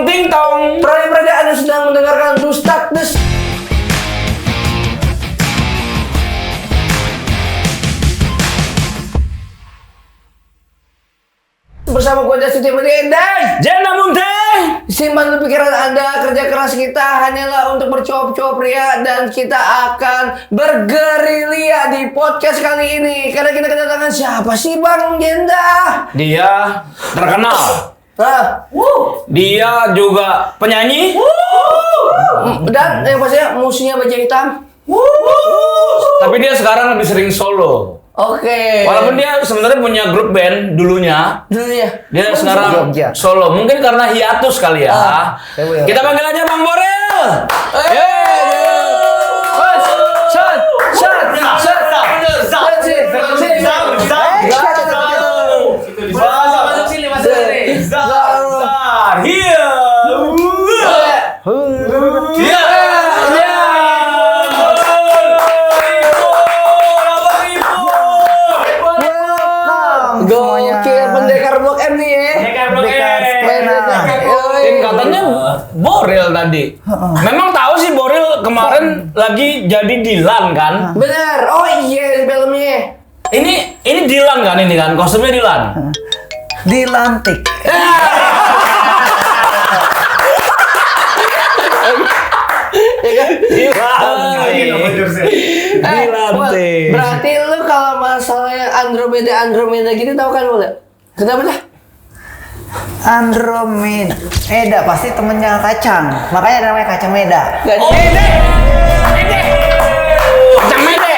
ting tong. Perada Anda sedang mendengarkan Dustak Des. Bersama gue Justin Timothy dan Jana Munte. simpan pikiran Anda, kerja keras kita hanyalah untuk bercuap-cuap pria. Dan kita akan bergerilya di podcast kali ini. Karena kita kedatangan siapa sih Bang Jenda? Dia terkenal. Dia juga penyanyi. Dan yang pastinya musuhnya baju hitam. Tapi dia sekarang lebih sering solo. Oke. Walaupun dia sebenarnya punya grup band dulunya. Dulu ya. Dia sekarang Jogja. solo. Mungkin karena hiatus kali ya. Kita panggil aja Bang Boril. Gokil pendekar Blok M nih ya. Katanya Boril tadi. Memang tahu sih Boril kemarin lagi jadi Dilan kan? Bener. Oh iya di filmnya. Ini Dilan kan ini kan? Kostumnya Dilan. Dilantik. Dilantik. Berarti lu kalau masalah yang Andromeda gitu tahu kan lu? Kenapa dah? Andromeda pasti temennya kacang, makanya namanya kacang meda. Kacang Mede.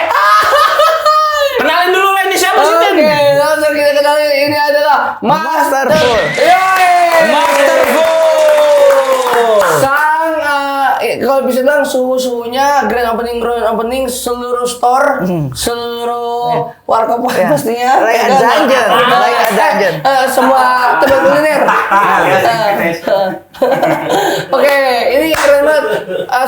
Kenalin dulu lah ini siapa sih Ten? Oke, langsung kita kenalin ini adalah Masterful. Masterful. Sang kalau bisa bilang suhunya grand opening seluruh store, seluruh warkop pastinya. Like a dungeon, like a dungeon. Semua tempat kuliner. Oke, ini keren banget.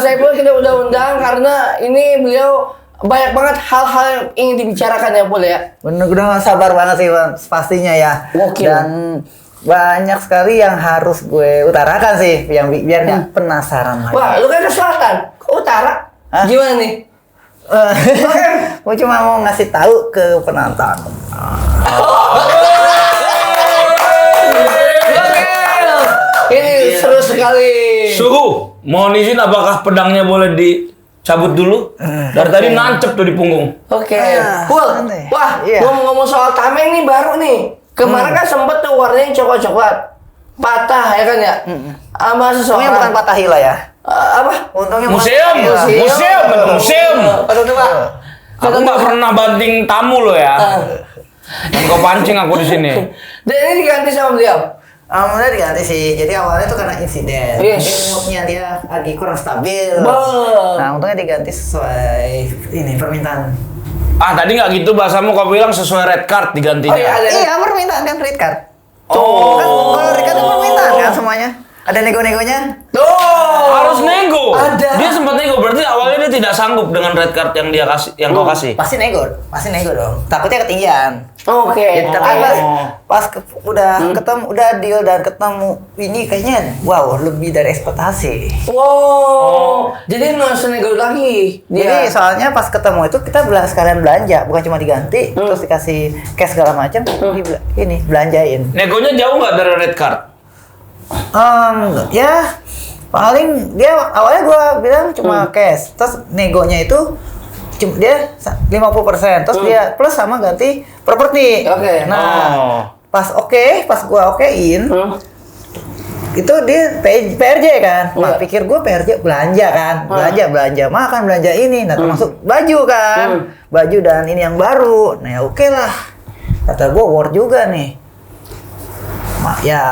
Saya pun kita udah undang karena ini beliau banyak banget hal-hal yang ingin dibicarakan ya Pul ya. Bener, udah gak sabar banget sih Bang, pastinya ya. Gokil. Dan banyak sekali yang harus gue utarakan sih, yang biar nggak penasaran lagi. Wah, lu kan ke selatan, ke utara. Hah? Gimana nih? Gue cuma mau ngasih tahu ke penonton. Gokil. Ini seru sekali. Suhu, mohon izin apakah pedangnya boleh dicabut dulu? Dari tadi nancep tuh di punggung. Oke, Pul. Wah, Iya. ngomong soal tameng nih baru nih. Kemarin kan sempet tuh warnanya coklat-coklat, patah ya kan ya, sama Untungnya seseorang. bukan patah hila ya. Apa? Untungnya Museum. Museum. Patah tuh Pak. Aku nggak pernah banting tamu lo ya. Yang kau pancing aku di sini. Dan ini diganti sama beliau. Alhamdulillah diganti sih. Jadi awalnya itu karena insiden. Yes. Mungkin moodnya dia lagi kurang stabil. Beuh. Nah, untungnya diganti sesuai ini permintaan. Ah tadi nggak gitu bahasamu, kau bilang sesuai red card digantinya. Oh, iya, ada. Iya, permintaan kan red card. Oh. Kan kalau red card itu permintaan kan semuanya. Ada nego-negonya. Harus nego. Ada. Dia sempat nego, berarti awalnya dia tidak sanggup dengan red card yang dia kasih, yang kau kasih. Pasti nego dong. Takutnya ketinggian. Oke. Ya, tapi pas udah ketemu, udah deal dan ketemu ini kayaknya wow lebih dari ekspektasi. Wow. Jadi nggak usah nego lagi. Jadi soalnya pas ketemu itu kita sekalian belanja, bukan cuma diganti terus dikasih cash segala macam, ini belanjain. Negonya jauh nggak dari red card? Ya paling dia awalnya gua bilang cuma cash, terus negonya itu cuma dia 50%, terus dia plus sama ganti properti. Oke. Nah, pas gua okein, itu dia PRJ kan. Nah, pikir gua PRJ belanja kan, belanja makan, belanja ini, nah termasuk baju kan, baju dan ini yang baru. Nah, ya oke lah. Kata gua worth juga nih. Ya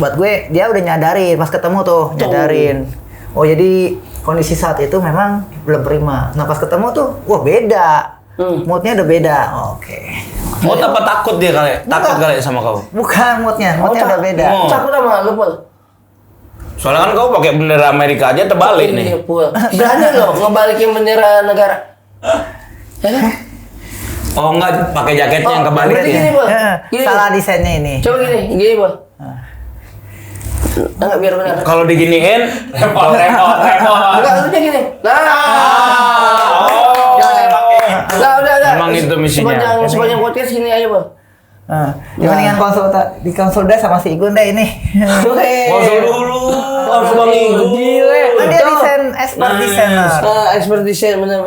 buat gue dia udah nyadarin pas ketemu tuh, nyadarin. Oh jadi kondisi saat itu memang belum prima. Nah pas ketemu tuh, wah beda. Moodnya udah beda. Oke. Mau apa takut dia kali? Takut kali sama kau? Bukan moodnya udah beda. Takut sama lu Pul. Soalnya kan kau pakai bendera Amerika aja terbalik nih. Iya, Pul. Berani loh ngebalikin bendera negara. Ya kan? Oh enggak, pakai jaketnya yang kebalik berarti ya. gini, Pul. Gini. Salah desainnya ini. Coba gini Pul. Enggak biar benar. Kalau diginiin, repot. Enggak, lu gini. Nah. Udah. Emang itu misinya. Sepanjang podcast gini aja, Bang. Mendingan konsultasi sama si Igun deh ini. Konsul dulu. Harus Bang Igun. Gile. Kan dia expert designer. Expert design benar.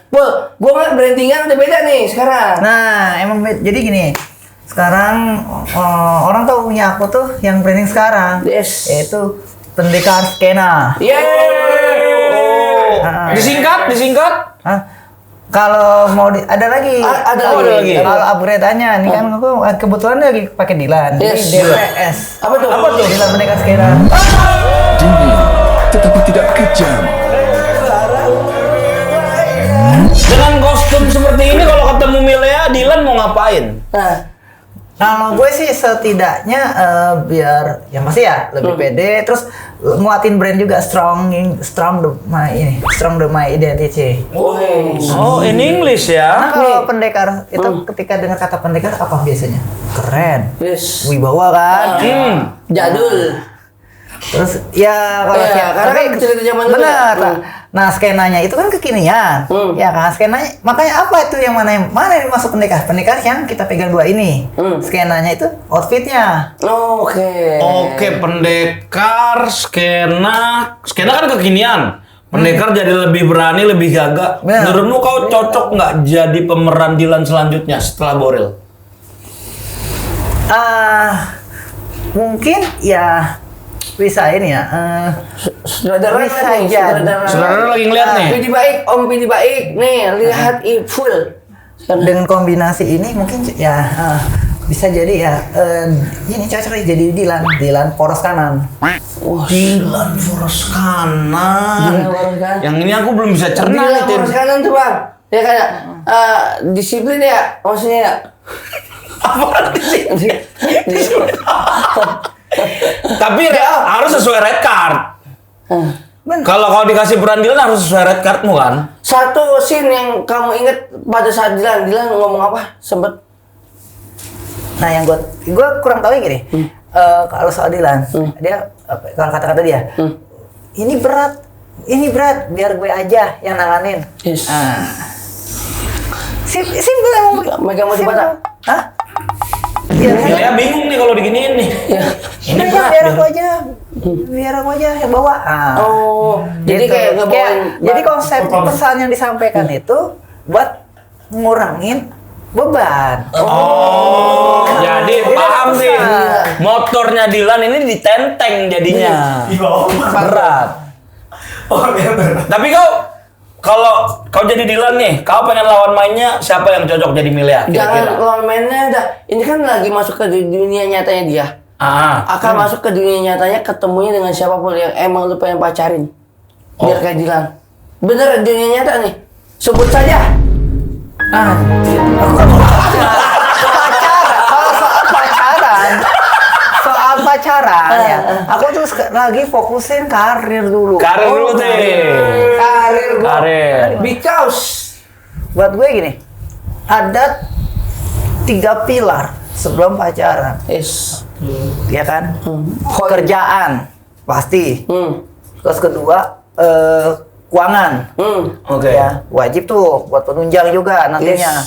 Gua nggak brandingan udah beda nih sekarang. Nah, emang jadi gini. Sekarang orang tuh punya aku tuh yang branding sekarang. Yes. Yaitu pendekar skena. Disingkat. Hah? Kalau mau ada lagi. Ada lagi. Kalau upgrade-nya ini kan aku kebetulan lagi pakai Dilan. Yes. Jadi DPS. Apa tuh? Dilan pendekar skena. Dingin, tetapi tidak kejam. Dengan kostum seperti ini kalau ketemu Milea, Dilan mau ngapain? Nah, Kalau gue sih setidaknya biar yang pasti ya lebih pede, terus nguatin brand juga strong the my identity. Oh, in English Nah ya? kalau pendekar itu ketika dengar kata pendekar apa biasanya? Keren, yes. wibawa kan? Jadul. Terus ya kalau Iya, karena tapi kan cerita zaman dulu benar. ya. Nah skenanya itu kan kekinian, ya kan skenanya. Makanya apa itu yang mana yang masuk pendekar? Pendekar yang kita pegang dua ini. Skenanya itu outfitnya. Oke, pendekar, skena kan kekinian. Pendekar jadi lebih berani, lebih gagah. Benar. Menurutmu kau cocok nggak jadi pemeran Dilan selanjutnya setelah Boril? Mungkin ya bisa ini ya. Sutradara Bisa nih, aja. Saudara lagi ngeliat nih. Pidi baik, Om Pidi baik. Nih, lihat full. Dengan kombinasi ini mungkin ya bisa jadi ya ini cocok jadi Dilan poros kanan. Dilan poros kanan. Dilan poros kanan. Yang ini aku belum bisa cerna Dilan nih, Tin. poros kanan tuh, Bang. Ya kayak disiplin ya, maksudnya ya. Apa disiplin? Tapi harus sesuai red card. Kalau kau dikasih peran Dilan harus sesuai red cardmu kan? Satu scene yang kamu ingat pada saat Dilan ngomong apa? Sempet. Nah yang gue kurang tahu gini. Kalau soal Dilan, dia kalau kata-kata dia, ini berat, biar gue aja yang nanganin. Yes. Simpel emang. Megang motor bata. Hah? Ya bingung nih kalau diginiin nih. Ini biar aku aja yang bawa. Jadi Gitu. kayak ngebawain. Jadi konsep pesan yang disampaikan itu buat ngurangin beban. Jadi paham nih. Motornya Dilan ini ditenteng jadinya. Berat. Tapi kalau kau jadi Dilan nih, kau pengen lawan mainnya siapa yang cocok jadi Milea? Jangan lawan mainnya udah. Ini kan lagi masuk ke dunia nyatanya dia. Akan masuk ke dunia nyatanya, ketemunya dengan siapapun yang emang lu pengen pacarin. Biar kayak Dilan. Bener dunia nyata nih. Sebut saja. Aku kan soal pacaran ya. Aku tuh lagi fokusin karir dulu. Karir dulu deh. Karir. Because Buat gue gini, ada 3 pilar sebelum pacaran, ya kan? Kerjaan pasti. Terus kedua keuangan. Oke. Ya, wajib tuh buat penunjang juga nantinya.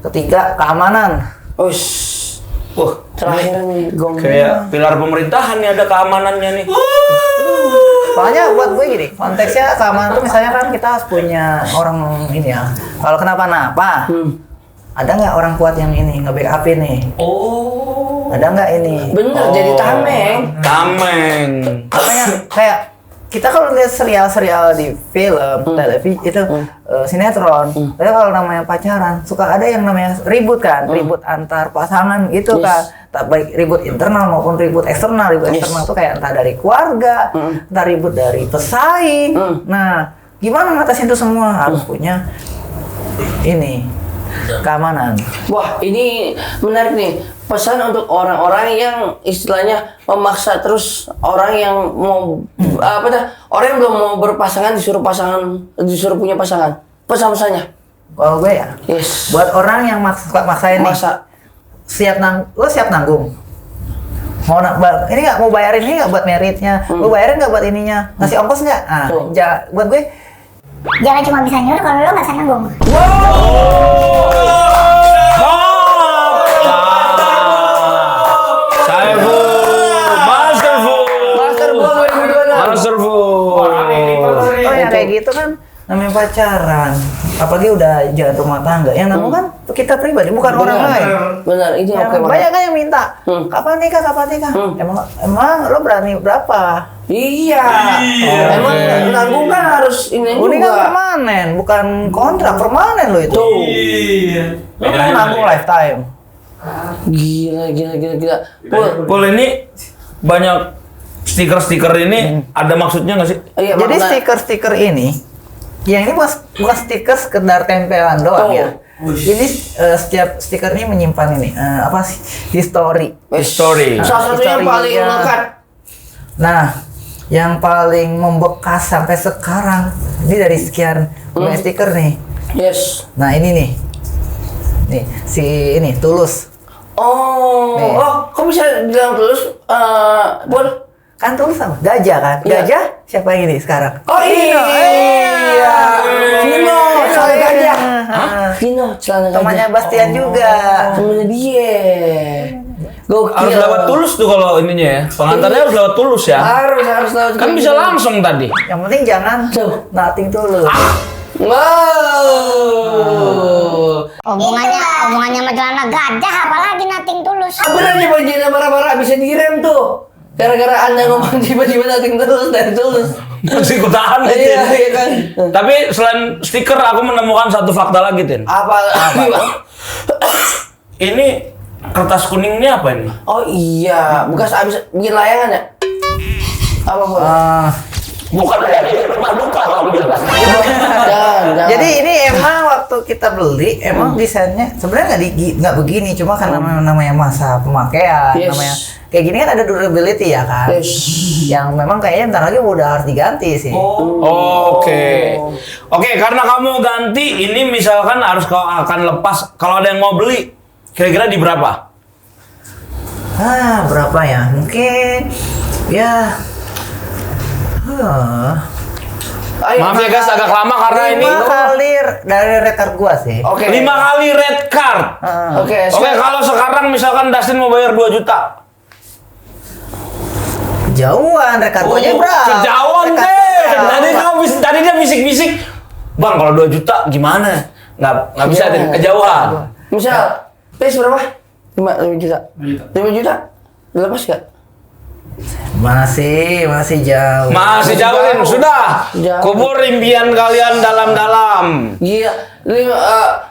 Ketiga keamanan. terakhir nih gong. Kayak pilar pemerintahan nih ada keamanannya nih. Soalnya buat gue gini, konteksnya keamanan tuh misalnya kan kita harus punya orang ini ya. Kalau kenapa-napa, ada nggak orang kuat yang ini nge-backupin nih? Ada nggak ini? Bener, jadi tameng. Tameng. Makanya kayak kita kalau lihat serial-serial di film, televisi itu sinetron, tapi kalau namanya pacaran suka ada yang namanya ribut kan, ribut antar pasangan gitu kan, tak baik ribut internal maupun ribut eksternal. Ribut eksternal tuh kayak entah dari keluarga, entah ribut dari pesaing. Nah, gimana ngatasin itu semua? Harus punya ini keamanan. Wah, ini menarik nih. Pesan untuk orang-orang yang istilahnya memaksa terus orang yang mau orang yang belum mau berpasangan disuruh punya pasangan. Pesan-pesannya. Kalau gue ya, buat orang yang maksain nih, Masa lo siap nanggung. ini nggak mau bayarin ini nggak buat meritnya, mau bayarin nggak buat ininya, ngasih ongkos nggak? Buat gue Jangan cuma bisa nyuruh kalau lo nggak bisa nanggung. Oh ya kayak gitu kan namanya pacaran, apalagi udah jalan rumah tangga. Yang nanggung kan kita pribadi, bukan orang lain. Benar, itu Ya, oke banget. banyak kan yang minta, kapan nikah? Emang lo berani berapa? Iya. Emang nanggung kan harus ini Ini kan juga. permanen, bukan kontrak, permanen lo itu. Lo kan nanggung lifetime. Gila. Pul ini banyak stiker-stiker ini ada maksudnya nggak sih? Iya, Jadi makna- stiker-stiker ini, yang ini bukan stiker sekedar tempelan doang ya. Ini setiap stiker ini menyimpan ini apa sih? History. History. Salah satu yang paling Historinya. melekat. Nah, yang paling membekas sampai sekarang ini dari sekian banyak stiker nih. Yes. Nah ini nih, ini Tulus. Oh, Nih. kok bisa bilang Tulus? Bon. Kan Tulus apa? Gajah kan? Iya. Gajah siapa yang ini sekarang? Oh iya. Vino, celana gajah. Hah? Vino, celana gajah. Temannya Bastian juga. Temennya dia. Gokil. Harus lewat Tulus tuh kalau ininya ya. Pengantarnya harus lewat Tulus ya. Harus lewat. Kan bisa langsung tadi. Yang penting jangan nothing Tulus. Wow. Hubungannya sama celana gajah, apalagi nothing tulus. Bener nih Bang Jina marah-marah bisa direm tuh. Gara-gara Anda ngomong tiba-tiba nothing tulus dan tulus. Masih kutahan Iya kan. Tapi selain stiker aku menemukan satu fakta lagi, Tin. Apa? Ini kertas kuning ini apa ini? Oh iya, bekas abis bikin layangan ya? Apa Bu? Bukan rumah duka kalau bilang. Jangan. Jadi ini emang waktu kita beli emang desainnya sebenarnya nggak begini, cuma karena namanya masa pemakaian, Yes. namanya kayak gini kan ada durability ya kan, Yes. yang memang kayaknya ntar lagi udah harus diganti sih. Oke, karena kamu ganti ini misalkan harus kau akan lepas. Kalau ada yang mau beli, kira-kira di berapa? Berapa ya? Mungkin ya. Ayo, Maaf ya guys, agak lama karena ini 5 kali dari rekar gua sih. Oke. 5 kali red card. Oke, Oke, kalau sekarang misalkan Dustin mau bayar 2 juta. Jauhan rekar gua aja berapa? Kejauhan Rekar deh. gua. Tadi dia bisik-bisik. Bang, kalau 2 juta gimana? Nggak bisa, Tin. Kejauhan. Misal, tes berapa? 5 juta. 5 juta? Dilepas gak? Masih jauh. Masih jauh, Tin. Sudah. Jauh. Kubur impian kalian dalam-dalam. Gila,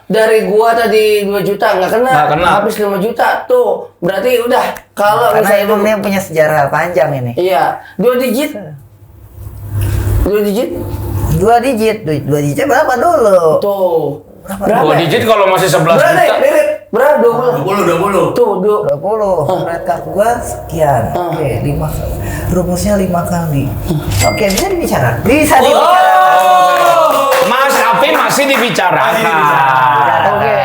dari gua tadi 2 juta nggak kena, Nggak kena. habis 5 juta tuh, berarti udah kalau Karena misalnya emang dia punya sejarah panjang ini. iya 2 digit, 2 digit 2 digit berapa dulu? tuh berapa? 2 digit kalau masih 11 Berapa? juta. Berapa? 20 tuh 20. Red card gua sekian. Oke, 5. Rumusnya 5 kali. Oke, bisa dibicarakan. Bisa dibicarakan. Mas, tapi masih dibicarakan. Oke.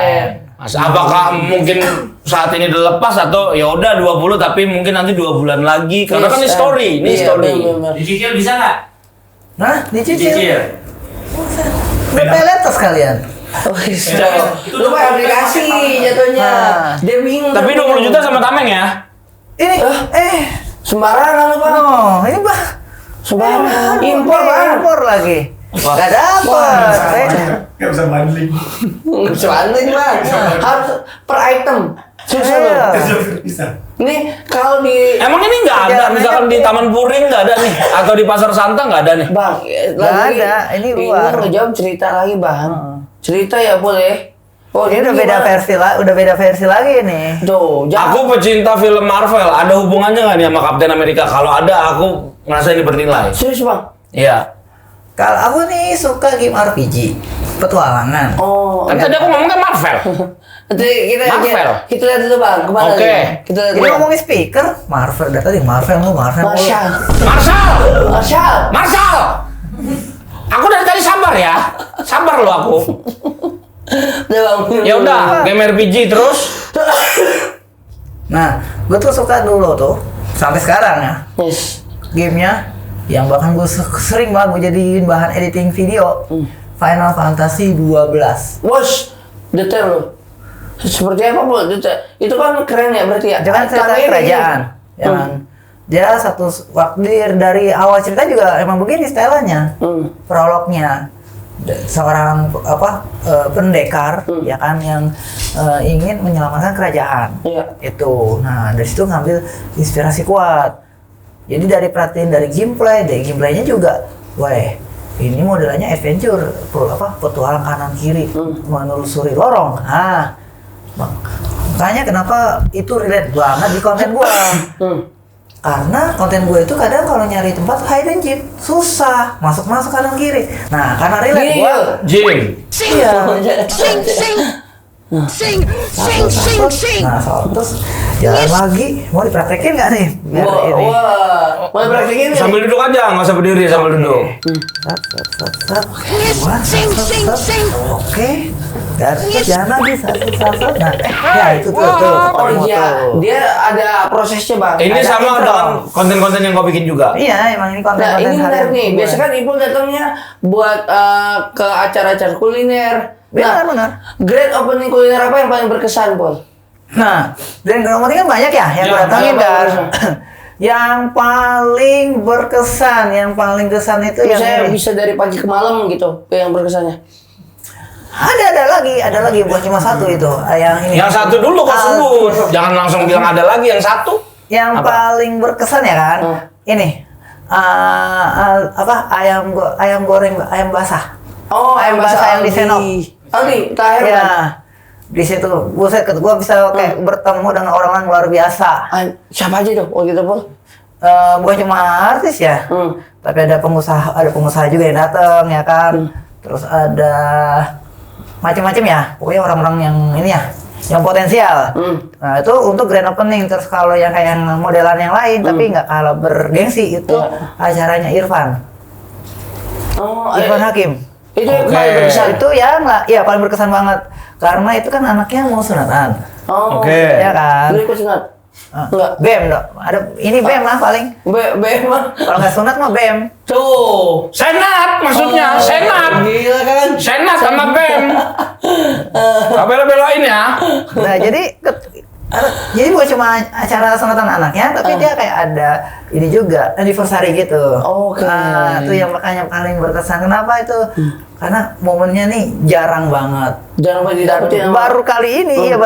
Mas, apakah mungkin saat ini udah lepas atau ya udah 20 tapi mungkin nanti 2 bulan lagi karena kan ini story, ini Iya, story. bener-bener. Dicicil bisa nggak? Nah, dicicil. Dicicil. Udah pay letter sekalian. Oh, lu pakai aplikasi jatuhnya. Nah. Dia bingung. Tapi 20 juta sama tameng ya? Ini sembarangan lu Bang. ini Bang. Sembarangan. Impor Bang. Impor lagi. Gak dapet. Nggak bisa bundling. Bisa banding Bang. Harus per item. Susah Iya. loh. Bisa. Nih kalau di Emang ini nggak ada, Perjalanannya misalkan di tuh. Taman Puring nggak ada nih, atau di Pasar Santa nggak ada nih? Bang, Nggak ada, ini luar. ngejawab cerita lagi Bang. Cerita ya boleh. Oh Ini udah beda versi lagi nih. Tuh, Aku pecinta film Marvel, ada hubungannya nggak nih sama Captain America? Kalau ada, aku merasa ini bernilai. serius Bang. Iya. Kalau aku nih suka game RPG, petualangan. Oh, Kan tadi aku ngomongnya Marvel. nanti Marvel. kita lihat dulu Bang. Kemana Oke. nih? Kita lihat Jadi dulu. ngomongin speaker, Marvel dari tadi Marvel mulu. Marshall. Marshall! Marshall! Aku dari tadi sabar ya. Sabar loh aku. Udah Bang. Ya udah, game RPG terus. Nah, gue tuh suka dulu tuh sampai sekarang ya. Yes. Gamenya yang bahkan gue sering banget gue jadiin bahan editing video. Final Fantasy 12. Bos, detail loh. Seperti apa Bu? Detail. Itu kan keren ya berarti ya. Jangan cerita Tangannya kerajaan. gini. Yang dia satu waktu dari awal cerita juga emang begini stylenya. Prolognya seorang pendekar ya kan yang ingin menyelamatkan kerajaan. Iya. Itu. Nah, dari situ ngambil inspirasi kuat. Jadi dari perhatiin dari gameplaynya juga, weh, ini modelnya adventure, petualang kanan kiri, menelusuri lorong. Nah, makanya kenapa itu relate banget di konten gua. Karena konten gue itu kadang kalau nyari tempat hidden gem susah masuk kanan kiri. Nah, karena relate gua. Jim. Iya. Sing. Nah, terus jalan lagi, mau dipraktekin nggak nih? Biar ini. Wah, mau praktekin nggak Sambil nih? duduk aja, nggak usah berdiri, sambil duduk. Sat. Oke. Terus jalan lagi, sat. Nah, ya itu tuh. Oh iya, dia ada prosesnya Bang. Ini Ada sama intro. dengan konten-konten yang kau bikin juga. Iya, emang ini Nah konten-konten ini menarik nih, gue. biasa kan Ibu datangnya buat ke acara-acara kuliner. Benar. Grand opening kuliner apa yang paling berkesan, Pol? Nah, dan ngomongin kan banyak ya yang Ya, gue datangin banyak kan. banget. Yang paling berkesan itu yang Misalnya ini. bisa dari pagi ke malam gitu, yang berkesannya. Ada lagi bukan cuma satu itu. Yang ini. Yang satu dulu kau sebut. Jangan langsung bilang ada lagi yang satu. Yang Apa? paling berkesan ya kan? Ini ayam goreng ayam basah. Oh, Ayam basah yang di Senop. Aldi, Tahir kan? Ya. Di situ, buset, gua bisa kayak bertemu dengan orang-orang luar biasa. Siapa aja dong, waktu itu, Pol? Bukan cuma artis ya, tapi ada pengusaha juga yang datang ya kan. Terus ada macam-macam ya, pokoknya orang-orang yang ini ya, yang potensial. Nah itu untuk grand opening. Terus kalau yang kayak yang modelan yang lain, tapi nggak kalah bergengsi itu acaranya Irfan. Oh, Irfan Hakim. Itu yang Oke. paling berkesan. Itu ya nggak, ya paling berkesan banget. Karena itu kan anaknya mau sunatan, Oh, Oke. ya kan. Lu ikut sunat? Enggak. BEM dong, ada ini BEM lah paling. Emang. Kalau nggak sunat mah BEM. Tuh. Senat maksudnya, Senat. Gila kan? Senat sama BEM. Bela-belain ya. Nah jadi bukan cuma acara sunatan anaknya, tapi dia kayak ada ini juga anniversary gitu. Oke. Nah, itu yang makanya paling berkesan. Kenapa itu? Karena momennya nih jarang banget. Jangan lupa Dan didapetin sama- baru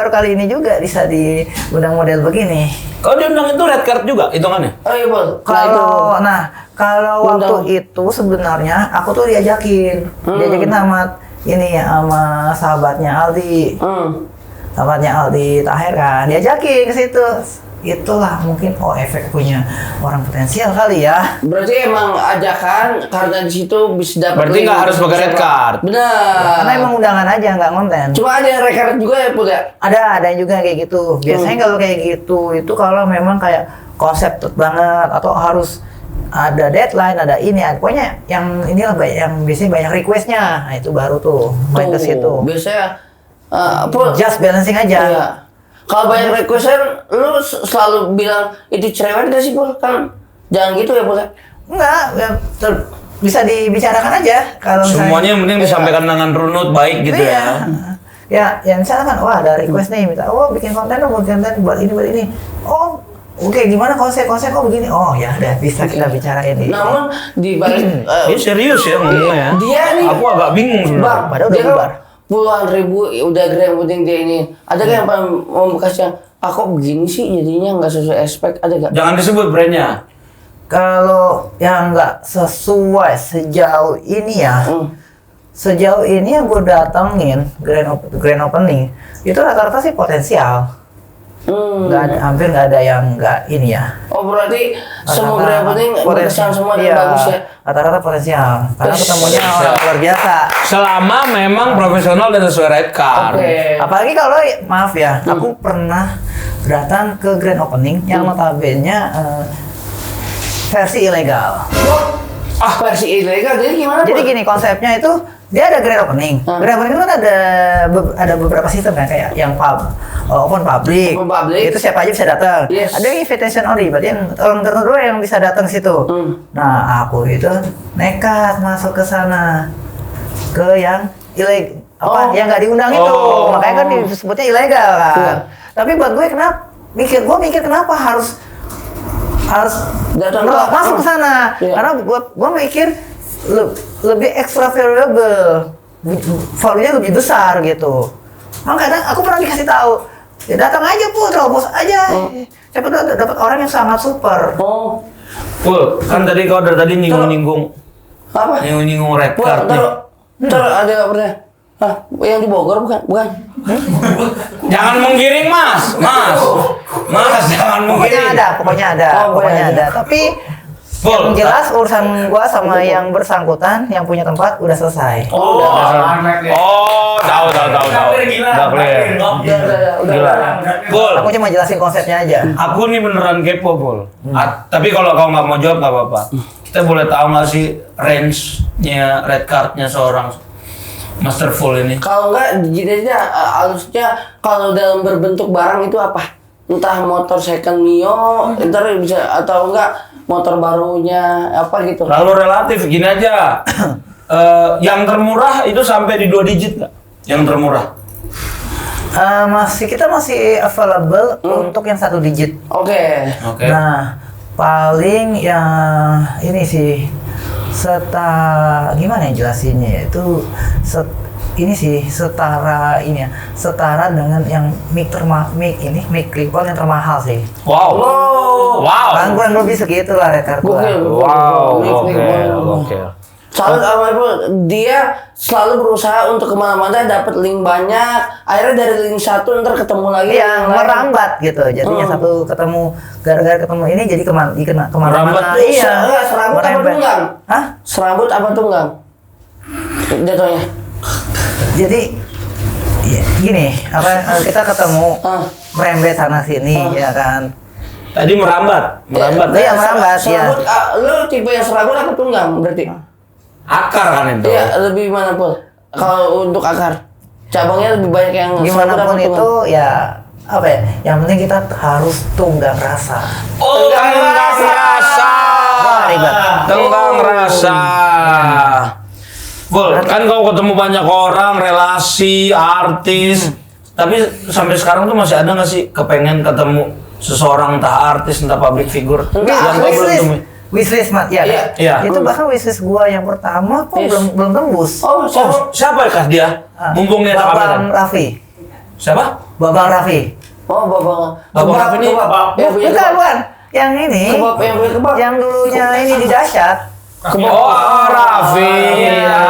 kali ini juga bisa diundang model begini. Kau diundang itu red card juga hitungannya. Oh iya, Pol. Kalau waktu itu sebenarnya aku tuh diajakin sama ini sama sahabatnya Aldi. Sahabatnya Aldi Tahir kan, diajakin ke situ. Itulah mungkin efek punya orang potensial kali ya. Berarti emang ajakan karena di situ bisa dapat. Berarti nggak harus pakai red card. Benar. Karena emang undangan aja, nggak konten. Cuma ada yang red card juga ya, Pul ya? Ada juga yang kayak gitu. Biasanya kalau kayak gitu itu kalau memang kayak konsep banget atau harus ada deadline, ada ini, pokoknya yang inilah yang biasanya banyak requestnya. Nah itu baru tuh main ke situ. Biasanya Pul, Just balancing aja. iya. Kalau banyak requestan, lu selalu bilang itu cerewet gak sih, Pul? Kan jangan gitu ya, Pul ya? Enggak, ya, bisa dibicarakan aja kalau misalnya. Semuanya yang penting disampaikan dengan runut baik gitu Iya. Ya misalnya kan, wah ada request nih, minta, bikin konten dong, buat konten buat ini. Oh, oke, gimana konsep begini? Oh ya udah bisa kita bicarain nih. Namun di balik Ini serius ya ngomongnya. dia nih, Aku agak bingung Bang, sebenarnya. Padahal udah dia kan bubar. puluhan ribu udah grand penting dia ini. Ada kan yang paling membekas yang kok begini sih jadinya nggak sesuai expect, ada gak? Jangan disebut brandnya. Kalau yang nggak sesuai sejauh ini ya, sejauh ini yang gue datengin grand opening itu rata-rata sih potensial. Hampir nggak ada yang nggak ini ya. Oh berarti semua grand penting berkesan semua dan iya, bagus ya? Rata-rata potensial. Karena Terus- ketemunya orang luar biasa. Selama memang profesional dan sesuai red card. Oke. Apalagi kalau maaf ya, aku pernah datang ke grand opening yang notabene versi ilegal. Versi ilegal, jadi gimana? Jadi Pul? gini konsepnya itu dia ada grand opening. Grand opening itu kan ada beberapa sistem kan, kayak yang open public. Itu siapa aja bisa datang. Yes. Ada yang invitation only, berarti yang orang tertentu yang bisa datang situ. Nah, aku itu nekat masuk ke sana, ke yang yang nggak diundang itu, makanya kan disebutnya ilegal kan. Tapi buat gue gue mikir kenapa harus masuk ke sana, karena gue mikir lebih extra valuable, value-nya lebih besar gitu. Makanya aku pernah dikasih tahu, ya datang aja terobos aja. Siapa tahu dapat orang yang sangat super. Pul, kan tadi kau dari tadi nyinggung Apa? nyinggung red card nih. Ntar ada pernah. Yang di Bogor bukan? Jangan menggiring mas, jangan menggiring. Pokoknya ada. Tapi yang jelas urusan gua sama yang bersangkutan, yang punya tempat udah selesai. Tahu. Udah clear. Gila. Pul, Aku cuma jelasin konsepnya aja. aku nih beneran kepo, Pul. Tapi kalau kau nggak mau jawab nggak apa-apa. Kita boleh tahu nggak sih range-nya red card-nya seorang Masterful ini? Kalau enggak, jenisnya harusnya kalau dalam berbentuk barang itu apa? Entah motor second Mio, ntar bisa atau enggak motor barunya apa gitu. Lalu relatif gini aja. Yang termurah itu sampai di 2 digit nggak? Yang termurah? Kita masih available untuk yang 1 digit. Oke. Nah, paling yang ini sih gimana ya jelasinnya ya? Itu setara dengan yang mic clip-on yang termahal sih. Wow. Kurang lebih segitu lah rekar gua. Oke. Dia selalu berusaha untuk kemana-mana dapat link banyak. Akhirnya dari link satu ntar ketemu lagi yang merambat gitu. Jadinya satu ketemu gara-gara ketemu ini jadi kemana-mana. Iya. Serabut apa tunggang? Hah? Serabut apa tunggang? Jatuhnya. Jadi ya, gini, kita ketemu merembet sana sini ya kan. Tadi merambat. Iya, merambat ya. Serabut, lu tipe yang serabut apa tunggang berarti? Akar kan itu. Iya, lebih mana pun. Kalau untuk akar, cabangnya lebih banyak yang Gimana serabut pun apa itu tunggang? ya yang penting kita harus tunggang rasa. Tenggang rasa. Ribet. Tenggang rasa. Full, kan kau ketemu banyak orang, relasi, artis. Tapi sampai sekarang tuh masih ada nggak sih kepengen ketemu seseorang, entah artis, entah public figure yang kau belum temui? Wishlist mat ya. Iya. Itu bahkan wishlist gua yang pertama kok belum tembus. Siapa kah dia? Mumpung dia Babang Raffi. Siapa? Babang Raffi. Babang Raffi ini Bukan. Yang ini. Kebab. Yang dulunya ini di Dahsyat.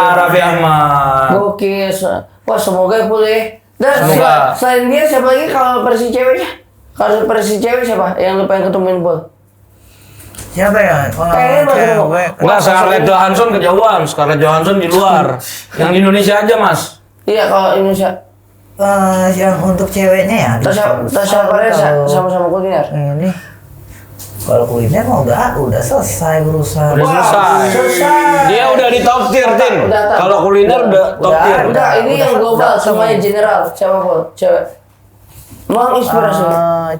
Raffi Ahmad. Gokil. Wah, semoga boleh. Dan Semoga. selain dia siapa lagi kalau versi ceweknya? Kalau versi cewek siapa yang lu pengen ketemuin Pul? Siapa ya? Enggak, Scarlett Johansson kejauhan. Scarlett Johansson di luar. Yang di Indonesia aja, Mas. Iya, kalau Indonesia. Yang untuk ceweknya ya. Tasya Faresa sama-sama kuliner. Ini kalau kuliner mah udah selesai urusan. Udah selesai. Dia udah di top tier, Tin. Kalau kuliner udah top tier. Udah, ini yang global, semuanya general. Siapa Pul? Cewek. Menginspirasi.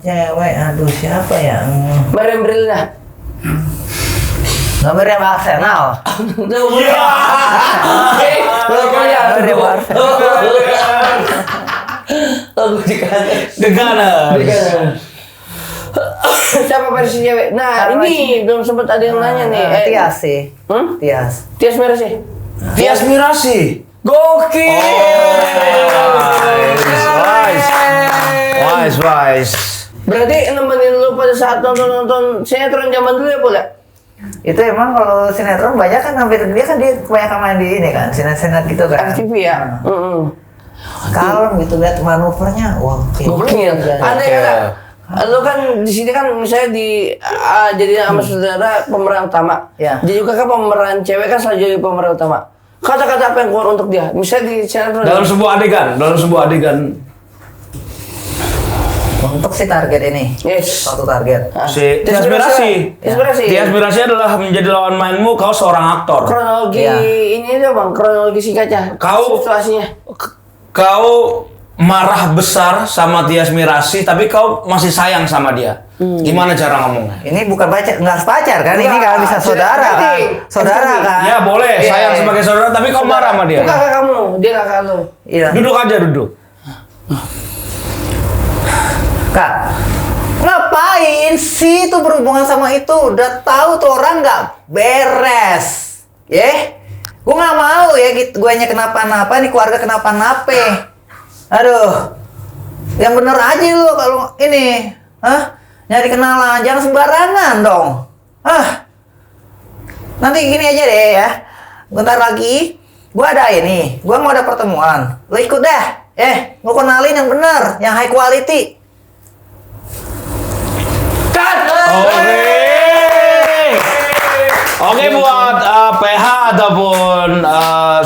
Cewek, aduh siapa ya? Meriam Brilina. Nomor yang Arsenal. Iya. Meriam Arsenal. Lagu Gunners. The Gunners. Siapa versi cewek? Nah, ini belum sempat ada yang nanya nih. Tias sih. Tias. Tias Mirasih. Tias Mirasih. Gokil. Wise. Berarti nemenin lu pada saat nonton sinetron zaman dulu ya, Pul ya? Itu emang kalau sinetron banyak kan hampir dia kebanyakan main di ini kan, sinetron gitu kan. FTV ya. Kalem gitu lihat manuvernya, wah Gokil. Aneh kan? Lu kan di sini kan misalnya jadi sama saudara pemeran utama. Ya. Jadi juga kan pemeran cewek kan selalu jadi pemeran utama. Kata-kata apa yang keluar untuk dia? Misalnya di sinetron. Dalam sebuah adegan. Untuk si target ini. Yes. Satu target. Si Inspirasi. Inspirasi adalah menjadi lawan mainmu. Kau seorang aktor. Kronologi Iya. ini aja bang, kronologi singkatnya. Kau- Situasinya. Kau marah besar sama Tias Mirasih, tapi kau masih sayang sama dia. Gimana cara ngomongnya? Ini bukan pacar, nggak harus pacar kan? Ini Enggak, kan bisa saudara nanti. kan? Saudara Nanti. kan? Ya boleh, Iya, sayang iya. sebagai saudara, tapi kau marah sama dia. Itu kakak kamu, dia kakak lu. Iya. Duduk aja, duduk. Kak, ngapain sih itu berhubungan sama itu? Udah tahu tuh orang nggak beres, gue nggak mau ya gitu. Guanya kenapa-napa, nih keluarga kenapa-napa. Aduh, yang bener aja lu kalau ini, nyari kenalan, jangan sembarangan dong. Nanti gini aja deh ya. Bentar lagi, gua ada ini, gua mau ada pertemuan. Lu ikut dah. Gua kenalin yang bener, yang high quality. Oke, buat PH ataupun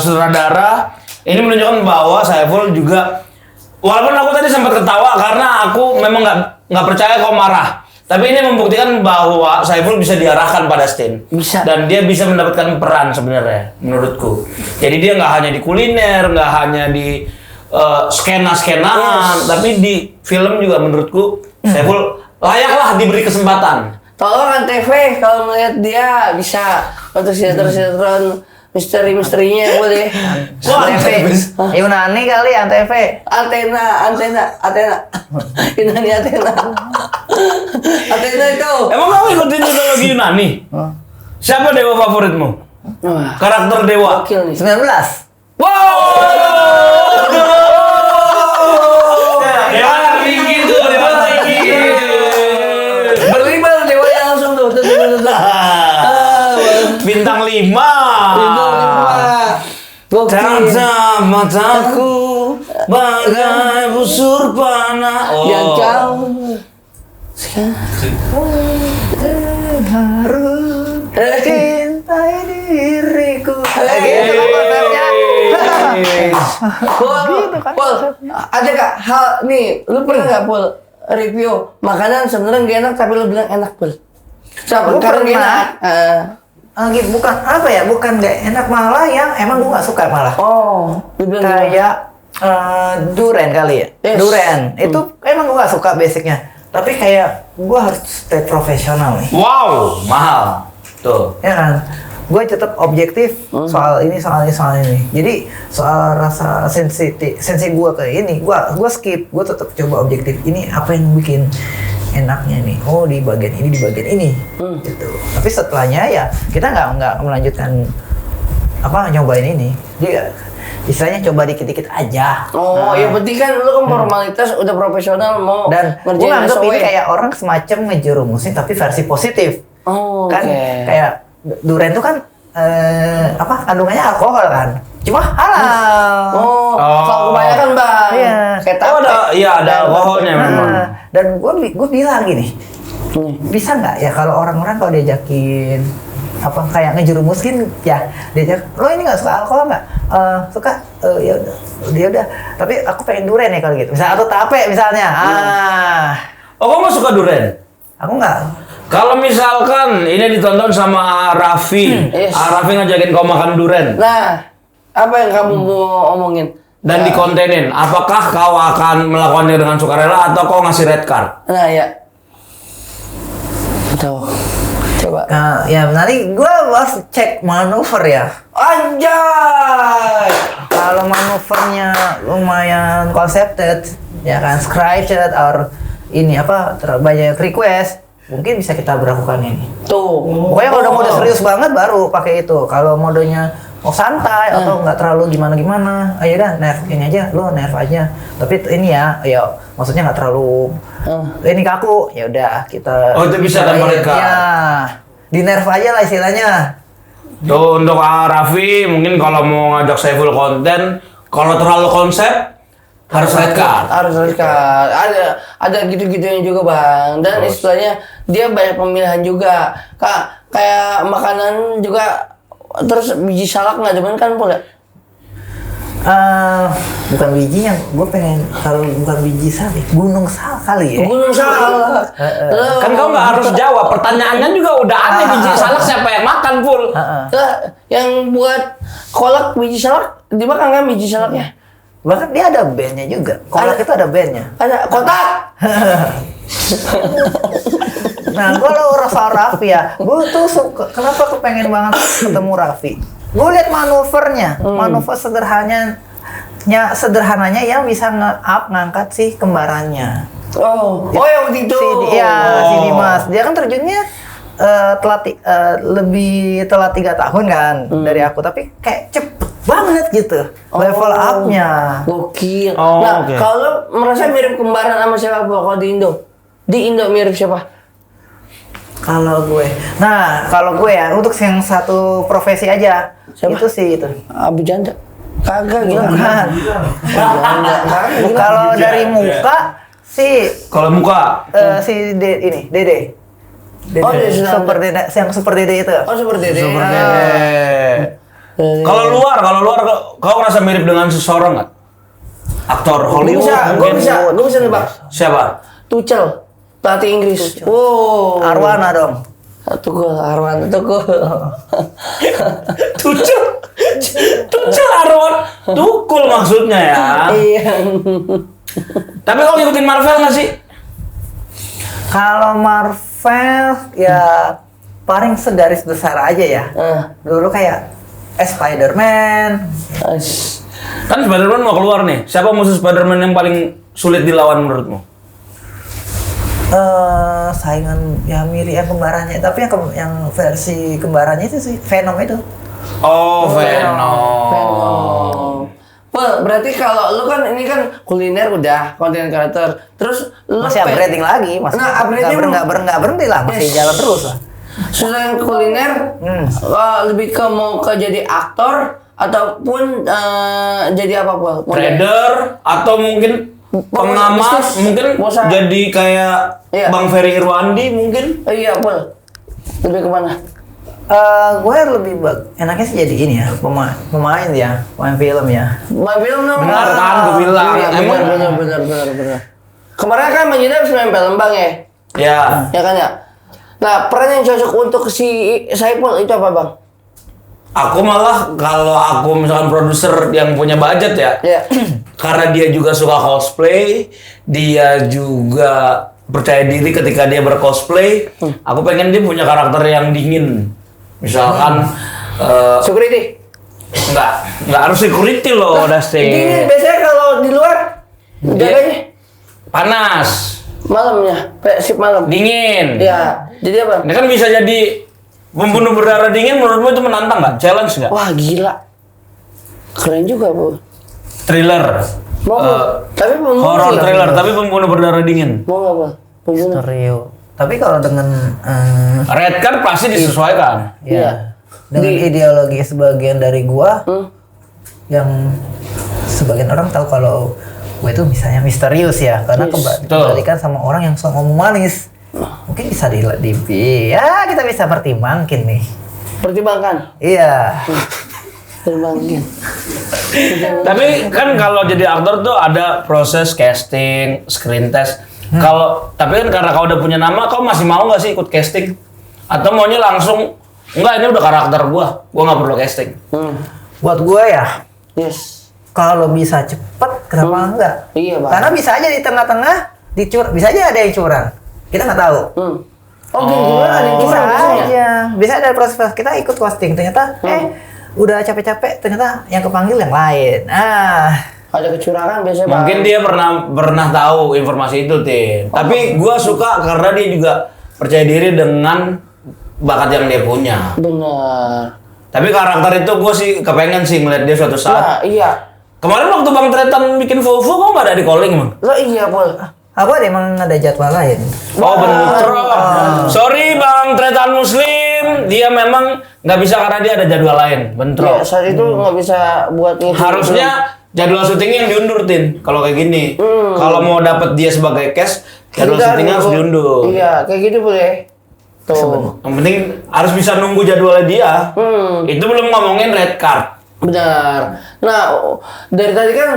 sutradara, ini menunjukkan bahwa Saiful juga, walaupun aku tadi sempat ketawa karena aku memang nggak percaya kau marah. Tapi ini membuktikan bahwa Saiful bisa diarahkan pada Stin. Bisa. Dan dia bisa mendapatkan peran sebenarnya, menurutku. Jadi dia nggak hanya di kuliner, nggak hanya di skena-skenaan, tapi di film juga menurutku Saiful layaklah diberi kesempatan. Tolong Antv kalau melihat dia bisa untuk sinetron misteri-misterinya boleh. Wah, Antv. Yunani kali Antv. Antena. Yunani Antena. Antena itu. Emang kamu ikutin mitologi Yunani? Siapa dewa favoritmu? Wah, Karakter dewa? gokil nih. 19. Dewa tinggi tuh, dewa tinggi. Berlima dewanya langsung tuh. Bintang 5. Gokil. Tatap mataku bagai busur panah. Yang jauh. Cintai diriku. Gitu kan konsepnya. Pol, ada gak hal nih, lu pernah gak Pol review makanan sebenarnya gak enak tapi lu bilang enak Pol? Siapa? Gua Karena gak pernah. enak. Gitu, bukan apa ya, bukan gak enak, malah yang emang gue gak suka malah. Oh, lu bilang gimana? Kayak durian kali ya. Yes. Durian itu emang gue gak suka basicnya. Tapi kayak gue harus stay profesional nih. Wow, mahal. Tuh. Ya kan? Gue tetap objektif soal ini. Jadi soal rasa sensi gue ke ini, gue skip. Gue tetap coba objektif. Ini apa yang bikin enaknya nih? Oh, di bagian ini. Gitu. Tapi setelahnya ya kita nggak melanjutkan nyobain ini. Dia istilahnya coba dikit-dikit aja. Oh, yang penting kan lu kan formalitas udah profesional mau Dan gue ngerjain nganggap SOW. ini kayak orang semacam ngejerumusin tapi versi positif. Oh, Kan oke. kayak durian itu kan kandungannya alkohol kan. Cuma halal. Oh, kalau kebanyakan Bang. Iya. Kayak Oh, tape. ada alkoholnya memang. Dan gue bilang gini, bisa nggak ya kalau orang-orang kalau diajakin kayak ngejerumusin ya diajak, lo ini nggak suka alkohol nggak? Suka? Ya udah, dia udah. Tapi aku pengen durian ya kalau gitu. Misalnya atau tape misalnya. Oh, kamu suka durian? Aku nggak. Kalau misalkan ini ditonton sama Raffi, Yes. Raffi ngajakin kau makan durian Nah, apa yang kamu mau omongin? dan dikontenin, apakah kau akan melakukannya dengan sukarela atau kau ngasih red card? Nah, ya. Betul. Coba. Nah, ya nanti gue harus cek manuver ya. Anjay. Kalau manuvernya lumayan concepted, ya kan, scripted or ini banyak request, mungkin bisa kita berlakukan ini. Tuh. Pokoknya kalau udah mode serius banget baru pakai itu. Kalau modenya mau santai atau nggak terlalu gimana-gimana, ayo dah nerf ini aja, lo nerf aja. Tapi ini ya maksudnya nggak terlalu ini kaku. Ya udah kita. Oh, itu bisa tanpa red card. Ya, di nerf aja lah istilahnya. Tuh untuk Raffi mungkin kalau mau ngajak Saiful konten, kalau terlalu konsep harus red card. Harus red card. Ada gitu-gitunya juga Bang. Dan istilahnya dia banyak pemilihan juga. Kayak makanan juga, terus biji salak nggak demen kan Pol ya? Bukan bijinya, gue pengen kalau bukan biji sal, gunung sal kali ya. Gunung salak. Kan kau nggak harus jawab. Pertanyaannya juga udah aneh. Biji salak siapa yang makan, Pul? Yang buat kolak biji salak dimakan kan biji salaknya? Bahkan dia ada bandnya juga. Kolak itu ada bandnya. Ada kotak. Nah, kalau rasa Raffi ya, gue tuh suka. Kenapa aku pengen banget ketemu Raffi? Gue lihat manuvernya, manuver sederhananya yang bisa ngangkat si kembarannya. Oh yang itu. Si Dimas. Dia kan terjunnya lebih telat 3 tahun kan dari aku, tapi kayak cepet banget gitu level up-nya. Gokil. Nah, kalau merasa mirip kembaran sama siapa kalau di Indo? Di Indo mirip siapa? Kalau gue ya untuk yang satu profesi aja. Siapa? Itu sih itu. Abu Janda. Kagak gila. Bukan. Kalau dari muka sih Kalau muka, si Dede. Dede, Oh, Dede super Dede, yang super Dede itu. Oh seperti itu. Kalau luar kau ngerasa mirip dengan seseorang nggak? Aktor Hollywood Gue mungkin. bisa nebak. Siapa? Tuchel, pelatih Inggris. Wow. Arwana dong. Tuchel, Arwan, Tuchel. Tuchel Arwan, Tukul maksudnya ya. Iya. Tapi kau ngikutin Marvel nggak sih? Kalau Marvel ya paling segaris besar aja ya. Dulu kayak Spider-Man. Kan Spider-Man mau keluar nih. Siapa musuh Spider-Man yang paling sulit dilawan menurutmu? Saingan ya mirip yang kembarannya, tapi yang versi kembarannya itu sih Venom itu. Oh, Venom. Well, berarti kalau lu kan ini kan kuliner udah, content creator. Terus lu Masih upgrading lagi, masih nggak berhenti lah, masih jalan terus lah. Selain kuliner, lebih ke mau ke jadi aktor ataupun jadi apa Pul? Trader atau mungkin pengamat, bisnis. mungkin Bosan. jadi kayak Iya. Bang Ferry Irwandi mungkin. Iya Pul. Lebih kemana? Gue lebih enaknya sih jadi ini ya, pemain ya, pemain film ya. Main film dong. Benar kan, gue bilang. Iya, Emang- benar. Kemarin kan Manjida film Palembang ya? Ya. Ya kan ya? Nah, peran yang cocok untuk si Saipul itu apa bang? Aku malah kalau aku misalkan produser yang punya budget ya, Ya. karena dia juga suka cosplay, dia juga percaya diri ketika dia bercosplay. Aku pengen dia punya karakter yang dingin. Misalkan Security. nggak harus security loh, Dustin. Ini biasanya kalau di luar jaganya Panas, malamnya, sip malam. dingin. Ya, jadi apa? Ini kan bisa jadi pembunuh berdarah dingin. Menurutmu itu menantang nggak? Challenge nggak? Wah gila, keren juga bu. Thriller, Mau tapi pembunuh horror nggak? thriller, tapi pembunuh berdarah dingin. Mau nggak bang? Pembunuh. Stereo. Tapi kalau dengan Red card pasti disesuaikan. ya dengan ideologi sebagian dari gua yang sebagian orang tahu kalau gue itu misalnya misterius ya karena kebalikan sama orang yang suka ngomong manis. Mungkin bisa ya kita bisa pertimbangkan nih. Pertimbangkan. Iya. Pertimbangkan. Tapi kan kalau jadi aktor tuh ada proses casting, screen test. Tapi kan karena kau udah punya nama, kau masih mau nggak sih ikut casting? Atau maunya langsung enggak, ini udah karakter gua nggak perlu casting. Buat gue ya, Yes. kalau bisa cepet, kenapa enggak? Iya bang. Karena bisa aja di tengah-tengah bisa aja ada yang curang. Kita nggak tahu. Oh, gimana ada yang Bisa curang biasanya? aja. Bisa ada proses kita ikut casting ternyata udah capek-capek ternyata yang kepanggil yang lain. Ada kecurangan biasanya bang. Mungkin dia pernah tahu informasi itu, Tin. Tapi gua suka karena dia juga percaya diri dengan bakat yang dia punya. Benar. Tapi karakter itu gue sih kepengen sih ngeliat dia suatu saat. Nah, iya. Kemarin waktu Bang Tretan bikin Volvo, kok nggak ada di calling, Bang? Lo iya Pul. Aku emang ada jadwal lain. Oh, bentrok. Sorry Bang Tretan Muslim, dia memang nggak bisa karena dia ada jadwal lain. Ya, Bentrok. saat itu nggak bisa buat ngisi. Harusnya jadwal syutingnya yang diundur, Tin. Kalau kayak gini. Kalau mau dapet dia sebagai cast, jadwal Kita syutingnya harus nunggu. diundur. Iya, kayak gitu boleh. Tuh. Yang penting harus bisa nunggu jadwalnya dia. Itu belum ngomongin red card. Benar. Nah, dari tadi kan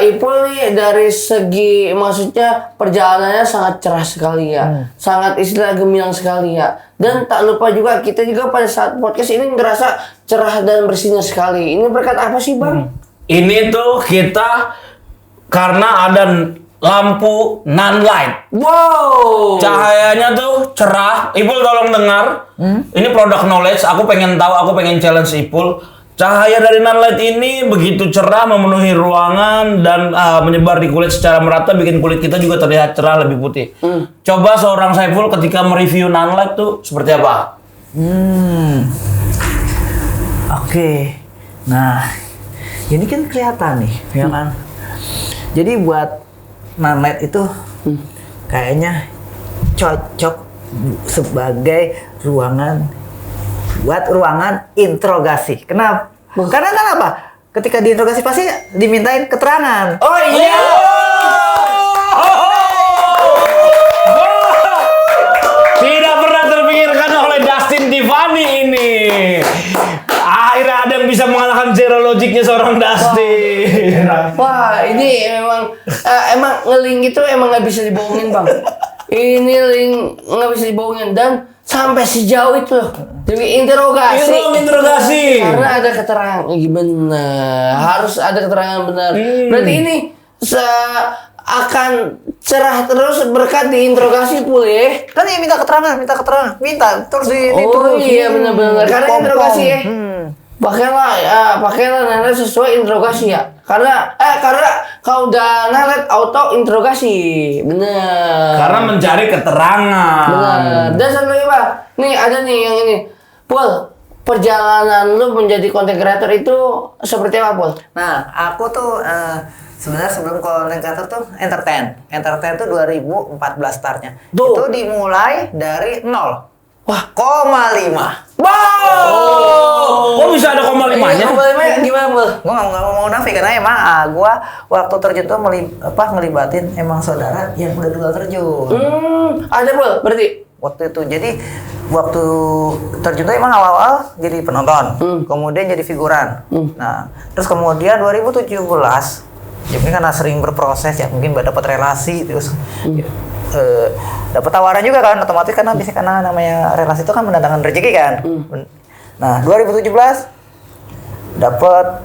Ipul nih dari segi maksudnya perjalanannya sangat cerah sekali ya. Sangat istilah gemilang sekali ya. Dan tak lupa juga kita juga pada saat podcast ini ngerasa cerah dan bersihnya sekali. Ini berkat apa sih, Bang? Ini tuh kita karena ada lampu non-light. Wow. Cahayanya tuh cerah. Ipul tolong dengar. Ini product knowledge. Aku pengen tahu, aku pengen challenge Ipul. Cahaya dari non-light ini begitu cerah memenuhi ruangan dan menyebar di kulit secara merata, bikin kulit kita juga terlihat cerah lebih putih. Coba seorang Saiful ketika mereview non-light tuh seperti apa? Oke. Nah, ini kan kelihatan nih, ya kan? Jadi buat non-light itu kayaknya cocok sebagai ruangan interogasi. Kenapa? Karena kenapa? Ketika diinterogasi pasti dimintain keterangan. Oh iya. Tidak pernah terpikirkan oleh Dustin Tiffany ini. Akhirnya ada yang bisa mengalahkan zero logicnya seorang Dustin. Wah, ini emang nge-link itu emang nggak bisa dibohongin, Bang. Ini link nggak bisa dibohongin dan sampai sejauh itu loh. Jadi interogasi. Karena ada keterangan gimana? Harus ada keterangan benar. Berarti ini akan cerah terus berkat diinterogasi Pul ya. Kan ya minta keterangan, terus iya benar-benar. Karena interogasi ya. Pakailah nalet sesuai interogasi ya. Karena kau udah nalet auto interogasi. Bener. Karena mencari keterangan. Bener. Dan satu lagi Pak, nih ada nih yang ini. Pul, perjalanan lu menjadi content creator itu seperti apa Pul? Nah, aku tuh sebenarnya sebelum content creator tuh entertain tuh 2014 startnya. Tuh. Itu dimulai dari 0. Wah, 0,5. Oh, kok bisa ada koma limanya? Koma limanya gimana Pul? Gue nggak mau nafik karena emang gue waktu terjun tuh ngelibatin emang saudara yang udah dulu terjun. Ada Pul, berarti? Waktu itu jadi waktu terjun tuh emang awal-awal jadi penonton, kemudian jadi figuran. Nah, terus kemudian 2017 ya mungkin karena sering berproses ya mungkin dapat relasi terus dapat tawaran juga kan otomatis karena namanya relasi itu kan mendatangkan rezeki kan. Nah, 2017 dapat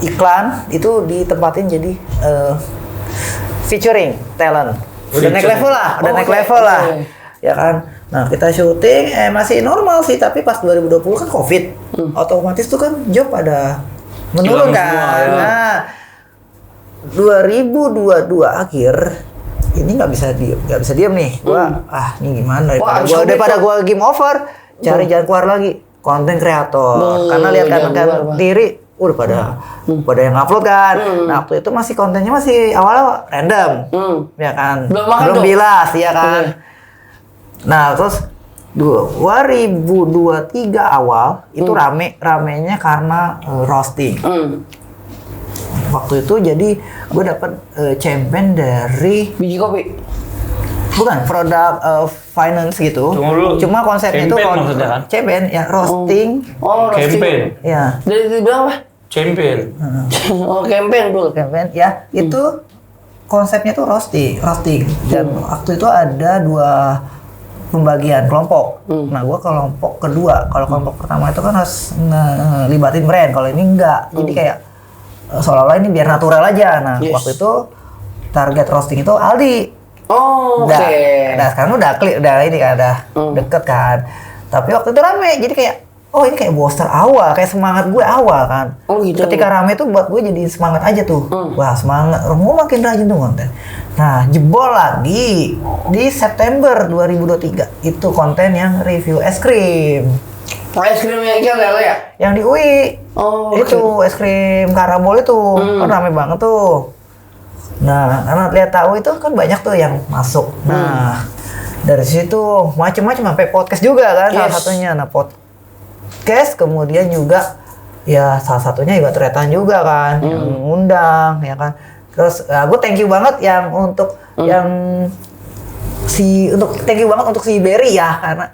iklan itu ditempatin jadi featuring talent. Udah naik level lah. Ya kan. Nah, kita syuting masih normal sih, tapi pas 2020 kan Covid. Otomatis tuh kan job pada menurun kan. Ya. Nah, 2022 akhir ini nggak bisa diem nih. Gua ini gimana daripada gua game over, cari jalan keluar lagi. Konten kreator. Karena lihat kan diri udah pada yang upload kan. Nah, waktu itu masih kontennya masih awal random. Ya kan. Belum bilas ya kan. Nah, terus 2023 awal itu ramenya karena roasting. Waktu itu jadi gue dapat campaign dari biji kopi. Bukan produk finance gitu. Cuma konsepnya itu campaign ya roasting. Oh, roasting. Campaign. Ya. Dari bilang apa? Campaign. Oh, campaign Pul. Campaign ya. Itu konsepnya tuh roasting. Dan waktu itu ada 2 pembagian kelompok. Nah, gue kelompok kedua. Kalau kelompok pertama itu kan harus ngelibatin brand. Kalau ini enggak. Jadi kayak seolah-olah ini biar natural aja. Nah, waktu itu target roasting itu Aldi. Oh, oke. Nah, sekarang udah deket kan. Tapi waktu itu rame. Jadi kayak ini kayak booster awal, kayak semangat gue awal kan. Oh, gitu. Ketika rame tuh buat gue jadi semangat aja tuh. Wah, semangat. Gue makin rajin tuh konten. Nah, jebol lagi di September 2023 itu konten yang review es krim. Es krim yang ikan ya? Yang di UI. Oh, itu es krim karabol itu. Kan rame banget tuh. Nah, karena lihat tahu itu kan banyak tuh yang masuk. Nah, dari situ macam-macam sampai podcast juga kan salah satunya. Nah, podcast kemudian juga ya salah satunya juga Tretan juga kan yang ngundang ya kan. Terus gue thank you banget untuk thank you banget untuk si Berry ya karena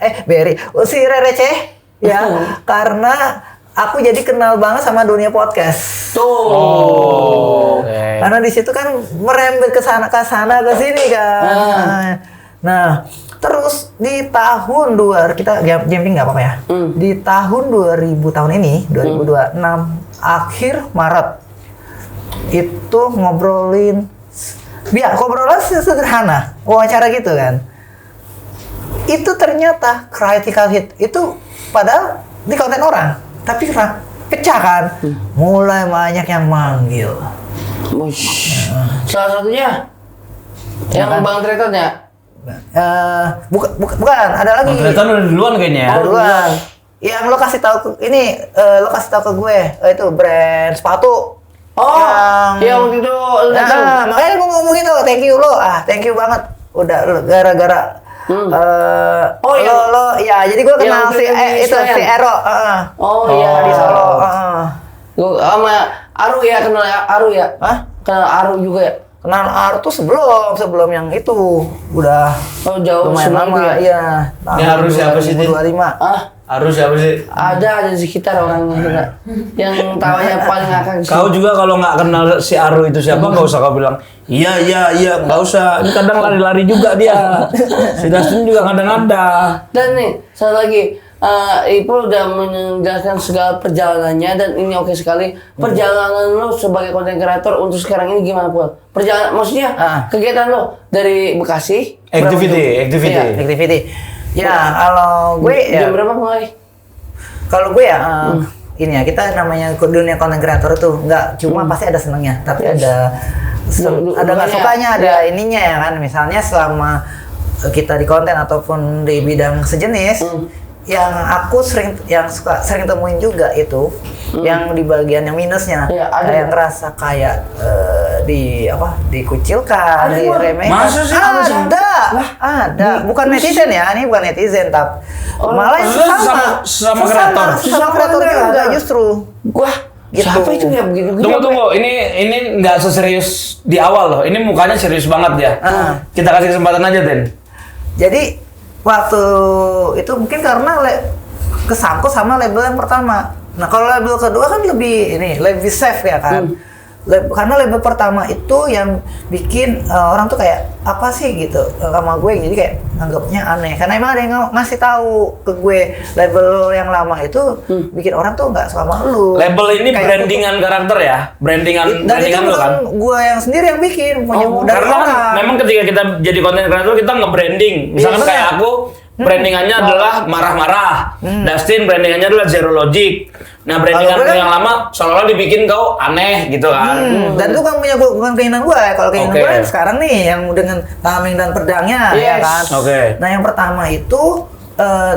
si Receh ya karena aku jadi kenal banget sama dunia podcast. Tuh. Karena di situ kan merembet ke sana ke sini kan. Nah, terus di tahun kita jumping nggak apa-apa ya. Di tahun 2000 tahun ini 2026 akhir Maret itu ngobrolan sederhana, wawancara gitu kan. Itu ternyata critical hit itu padahal di konten orang, tapi pecah kan. Mulai banyak yang manggil. Salah satunya yang kan? Bang Treton ya? Bukan, ada lagi. Treton udah duluan kayaknya ya. Duluan. Yang lo kasih tahu ke ini, lo kasih tahu ke gue, itu brand sepatu. Oh, yang waktu itu lu datang. Nah, makanya gue ngomongin tuh, thank you lo, thank you banget. Udah gara-gara lo, ya jadi gue kenal si Ero. Iya di Solo. Gue sama Aru ya, kenal Aru ya? Hah? Kenal Aru juga ya? Kenal Aru tuh sebelum yang itu udah Jauh lumayan sebelum lama ya? iya. Ini Aru siapa sih, Din? 2025. Harus siapa sih? Ada di sekitar orangnya kita yang tawanya paling ngakak. Kau juga kalau nggak kenal si Aru itu siapa, nggak usah kau bilang iya, nggak usah. Ini kadang lari-lari juga dia. Si Dustin juga kadang ada. Dan nih, satu lagi, Ipul udah menjelaskan segala perjalanannya dan ini oke sekali. Perjalanan lo sebagai konten kreator untuk sekarang ini gimana, Pul? Perjalanan, maksudnya kegiatan lo dari Bekasi. Activity. Ya, kalau gue ya. Jam berapa mulai? Kalau gue ya, ini ya kita namanya dunia konten kreator itu nggak cuma pasti ada senengnya, tapi ada nggak sukanya, ada ininya ya kan. Misalnya selama kita di konten ataupun di bidang sejenis, yang aku sering temuin juga itu yang di bagian yang minusnya, ada yang ngerasa kayak dikucilkan, diremehin. Masa sih? Ada. Bukan netizen ya, ini bukan netizen tapi malah sama kreator. Sama kreator juga justru. Wah, Gitu. siapa itu ya begitu? Tunggu. Ini nggak seserius di awal loh. Ini mukanya serius banget ya. Kita kasih kesempatan aja, Den. Jadi waktu itu mungkin karena kesangkut sama label yang pertama. Nah kalau label kedua kan lebih safe ya kan. Karena label pertama itu yang bikin orang tuh kayak apa sih gitu sama gue, jadi kayak anggapnya aneh. Karena emang ada yang ngasih tahu ke gue label yang lama itu bikin orang tuh nggak suka sama lu. Label ini Kayak brandingan karakter ya, brandingan itu lu kan. Gue yang sendiri yang bikin, punya dari Karena kan orang. memang ketika kita jadi konten kreator kita nge-branding. Misalkan kayak aku brandingannya adalah marah-marah. Dustin brandingannya adalah zero logic. Nah, brandingan kan, yang lama seolah-olah dibikin kau aneh gitu kan. Dan itu kan bukan keinginan gue. Kalau keinginan gue yang sekarang nih yang dengan tameng dan pedangnya ya kan. Nah, yang pertama itu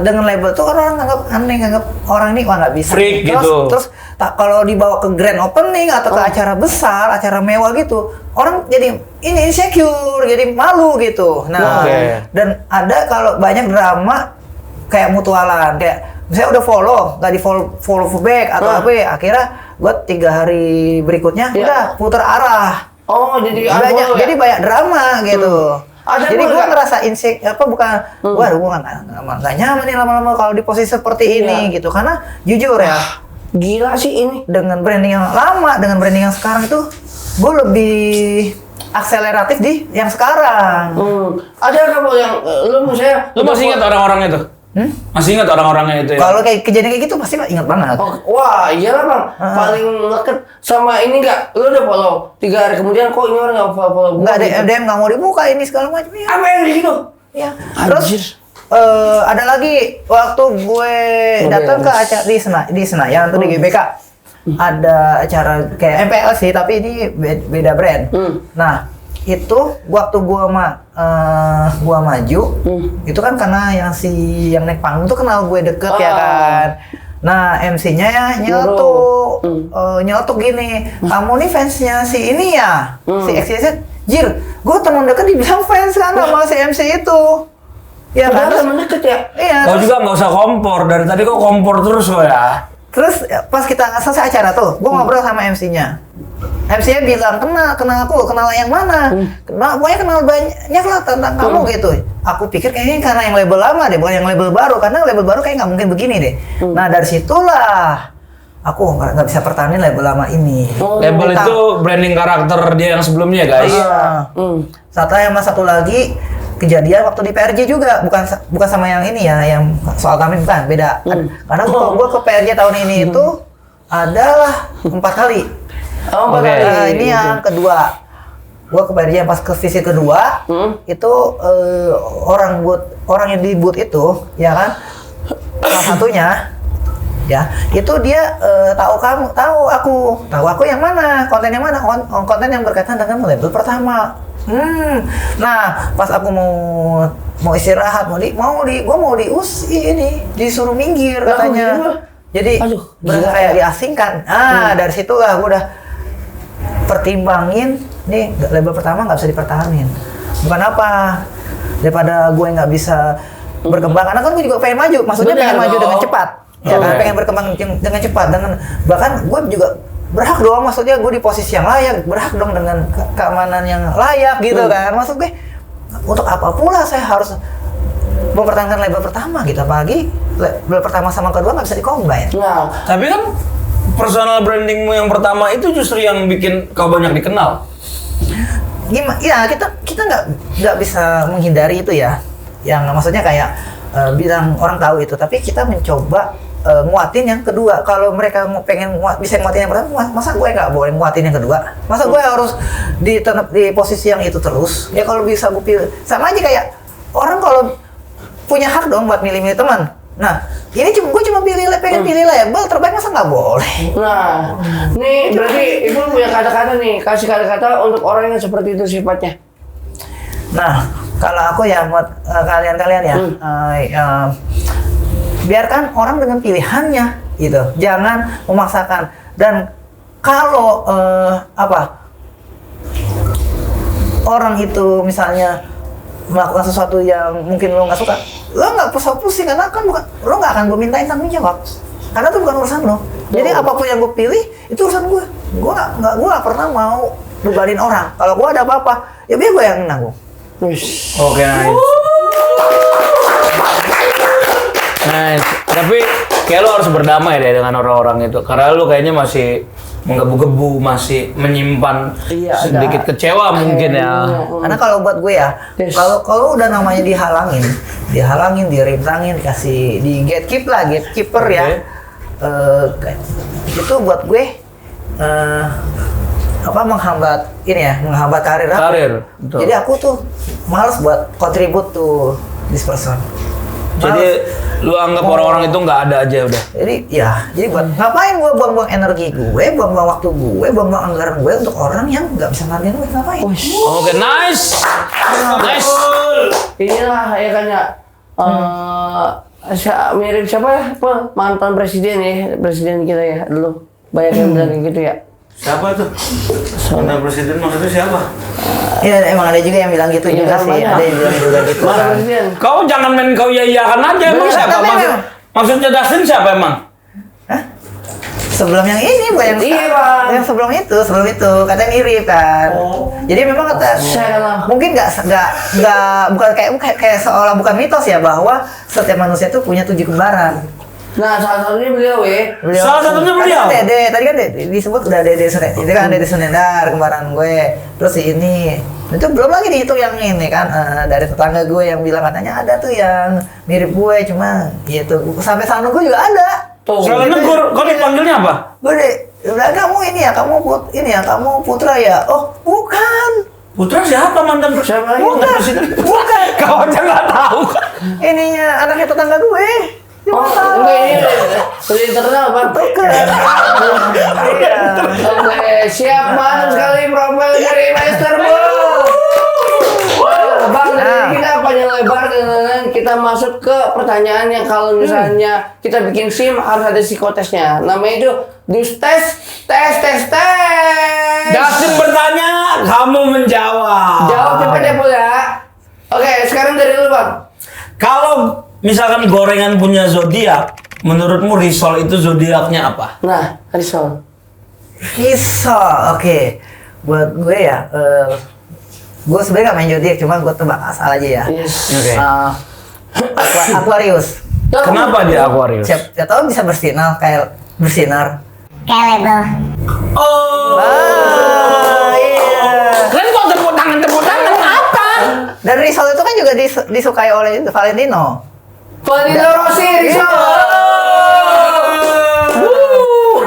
dengan label tuh orang nganggap aneh, nganggap orang ini wah nggak bisa. Freak gitu. Terus kalau dibawa ke grand opening atau ke acara besar, acara mewah gitu, orang jadi ini insecure, jadi malu gitu. Nah, dan ada kalau banyak drama kayak mutualan, kayak misalnya udah follow, nggak di follow back atau apa ya, akhirnya gue 3 hari berikutnya udah putar arah. Oh, jadi banyak drama gitu. Jadi gue ngerasa wah gue nggak nyaman nih lama-lama kalau di posisi seperti ini gitu. Karena jujur ya, gila sih ini. dengan branding yang lama, dengan branding yang sekarang itu, gue lebih akseleratif di yang sekarang. Ada kamu yang lu masih ingat orang-orangnya tuh? Masih ingat orang-orangnya itu ya? Kalau kayak kejadian kayak gitu pasti ingat banget. Wah, iyalah Bang. Paling ngeket sama ini enggak? Lu udah follow 3 hari kemudian kok ini orang enggak follow gua? Enggak DM nggak mau dibuka ini segala macam ya. Apa yang di situ? Ya. Terus ada lagi waktu gue datang ke acara di Senayan tuh di GBK. Ada acara kayak MPL sih, tapi ini beda brand. Nah, itu waktu gua maju, itu kan karena yang naik panggung tuh kenal gue deket ya kan. Nah, MC-nya ya nyeletuk gini, kamu nih fansnya si ini ya, si XYZ. Jir, gue teman deket dibilang fans kan sama si MC itu. Ya kan, teman deket ya? Iya. Kau juga nggak usah kompor, dari tadi kok kompor terus kok ya. Terus pas kita selesai acara tuh, gue ngobrol sama MC-nya. MC-nya bilang, kenal aku, kenal yang mana? Pokoknya kenal banyak lah tentang kamu gitu. Aku pikir kayaknya karena yang label lama deh, bukan yang label baru. Karena label baru kayak nggak mungkin begini deh. Nah dari situlah aku nggak bisa pertahanin label lama ini. Label itu branding karakter dia yang sebelumnya, guys. Iya. Satu lagi kejadian waktu di PRJ juga, bukan sama yang ini ya, yang soal Tamin bukan, beda. Karena gua ke PRJ tahun ini itu adalah 4 kali. Oh, Oke. Nah, ini yang kedua. Gua ke PRJ pas ke visi kedua, itu orang yang di booth itu, ya kan, salah satunya, ya, itu dia tahu aku yang mana, konten yang mana, konten yang berkaitan dengan label pertama. Nah, pas aku mau istirahat, gua mau disuruh minggir katanya. Jadi kayak diasingkan. Dari situlah gua udah pertimbangin, nih label pertama nggak bisa dipertahanin. Bukan apa, daripada gue nggak bisa berkembang, karena kan gue juga pengen maju, maksudnya pengen maju dengan cepat, ya kan, pengen berkembang dengan cepat, dengan bahkan gue juga berhak dong, maksudnya gue di posisi yang layak, berhak dong dengan keamanan yang layak gitu kan, maksud gue untuk apa pula saya harus mempertahankan label pertama gitu, apalagi label pertama sama kedua nggak bisa di-combine. Nah, Tapi kan personal brandingmu yang pertama itu justru yang bikin kau banyak dikenal. Gimana? Ya kita nggak bisa menghindari itu ya. Yang maksudnya kayak bilang orang tahu itu, tapi kita mencoba nguatin yang kedua. Kalau mereka pengen bisa nguatin yang pertama, masa gue nggak boleh nguatin yang kedua? Masa gue harus di posisi yang itu terus? Ya kalau bisa gue pilih, sama aja kayak orang kalau punya hak dong buat milih-milih teman. Nah, ini gue cuma pengen pilih label terbaik, masa nggak boleh? nah, nih berarti Ibu punya kata-kata nih, kasih kata-kata untuk orang yang seperti itu sifatnya. Nah, kalau aku ya buat kalian-kalian ya, biarkan orang dengan pilihannya gitu, jangan memaksakan. Dan kalau orang itu misalnya melakukan sesuatu yang mungkin lo nggak suka, lo nggak pusing karena kan lo nggak akan gue mintain tanggung jawab, karena itu bukan urusan lo. Jadi apapun yang gue pilih itu urusan gue. Gue nggak pernah mau bebanin orang. Kalau gue ada apa-apa, ya biar gue yang nanggung. Oke, nice. Tapi kayak lo harus berdamai deh dengan orang-orang itu, karena lo kayaknya masih menggebu-gebu, masih menyimpan sedikit kecewa mungkin ya. Karena kalau buat gue ya, kalau udah namanya dihalangin, dirintangin, dikasih di gatekeeper ya, itu buat gue menghambat karir aku. Betul. Jadi aku tuh males buat contribute to this person. Jadi lu anggap orang-orang itu nggak ada aja udah. Jadi buat ngapain gue buang-buang energi gue, buang-buang waktu gue, buang-buang anggaran gue untuk orang yang nggak bisa ngargain gue, ngapain? Oke, nice. Inilah ya kan ya, mirip siapa ya, mantan presiden ya, presiden kita ya dulu, banyak yang bilang kayak gitu ya. Siapa tuh? Mantan presiden maksudnya siapa? Iya, emang ada juga yang bilang gitu juga sih. Ada yang bilang juga gitu. Mantan presiden. Kau jangan main kau iya-iyakan aja. Emang siapa? Maksudnya Dustin siapa emang? Hah? Sebelum yang ini, bukan yang Iya, sekarang. Bang. Yang sebelum itu, katanya mirip kan. Jadi memang kata, mungkin bukan kayak seolah bukan mitos ya, bahwa setiap manusia itu punya 7 kembaran. Nah, salah satunya beliau ya. Salah satunya beliau? Tadi kan disebut udah Dede Sunendar, itu kan Dede Sunendar kembaran gue. Terus ini, itu belum lagi dihitung yang ini kan, dari tetangga gue yang bilang katanya ada tuh yang mirip gue, cuma gitu. Sampai sana gue juga ada. Soalnya negur, kau dipanggilnya apa? Gue bilang kamu ini ya, kamu Putra ya. Oh, bukan. Putra siapa mantan presiden? Bukan. Kau aja nggak tahu. Ininya anaknya tetangga gue. Enggak ini udah internal kan? Oke, siap mantap sekali profil dari Master Ball. Bang, dari kita panjang lebar dan kita masuk ke pertanyaan yang kalau misalnya kita bikin SIM harus ada psikotesnya. Namanya itu tes. Dustin bertanya, kamu menjawab. Jawab cepat ya, Pul ya. Oke, sekarang dari lu, Bang. Kalau misalkan gorengan punya zodiak, menurutmu risol itu zodiaknya apa? Nah, Risol. Oke. Buat gue ya, gue sebenarnya gak main zodiak, cuma gue tebak asal aja ya. Yes. Oke. Aquarius. Kenapa dia Aquarius? Siapa tahu bisa bersinar. kayak label. Oh. Iya. Kan kok tepuk tangan apa? Dan Rizal itu kan juga disukai oleh Valentino. Valentino Rossi, Rizal.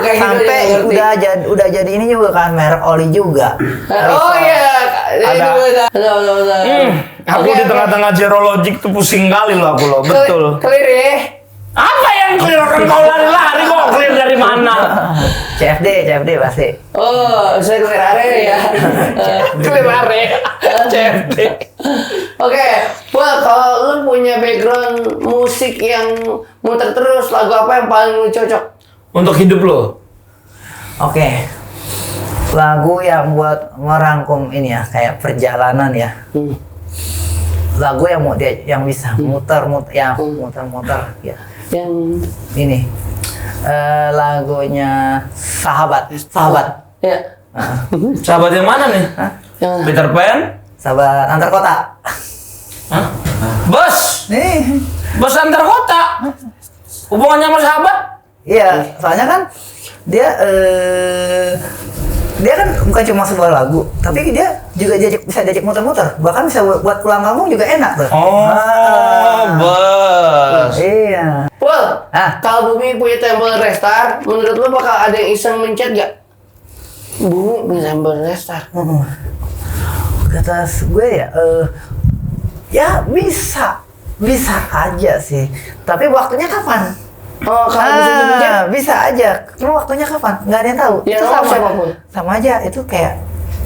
Kayak gitu Sampai dia ngerti. udah jadi ini juga kan merek oli juga. Oh iya, Ada. ada. Aku di tengah-tengah Zerologik tuh pusing kali loh aku loh, betul. Clear ya. Apa yang clear kan kau lari-lari kok clear dari mana? CFD pasti. Oh, saya clear area ya. Clear area. CFD. Oke, Wah, kalau lu punya background musik yang muter terus, lagu apa yang paling lu cocok? Untuk hidup lo. Oke. Lagu yang buat merangkum ini ya, kayak perjalanan ya. Lagu yang mau dia yang bisa muter-muter ya, muter-muter ya. Yang Ini lagunya Sahabat. ya, Sahabat yang mana nih? yang Peter Pan? Sahabat antar kota. Hah? Bos! Nih. Bos antar kota? Hubungannya sama sahabat? Iya, soalnya kan dia dia kan bukan cuma sebuah lagu, tapi dia juga bisa diajak muter-muter, bahkan bisa buat pulang kampung juga enak tuh. Oh, bos. Iya. Well, Ah. kalau Bumi punya Temple Restart, menurut lu bakal ada yang iseng mencet gak? Bumi punya Temple Restart. Kata gue ya, ya bisa aja sih, tapi waktunya kapan? Oh, kalau bisa dipencet? Bisa aja, cuma waktunya kapan? Nggak ada yang tahu. Ya, Itu tahu siapapun. sama aja, itu kayak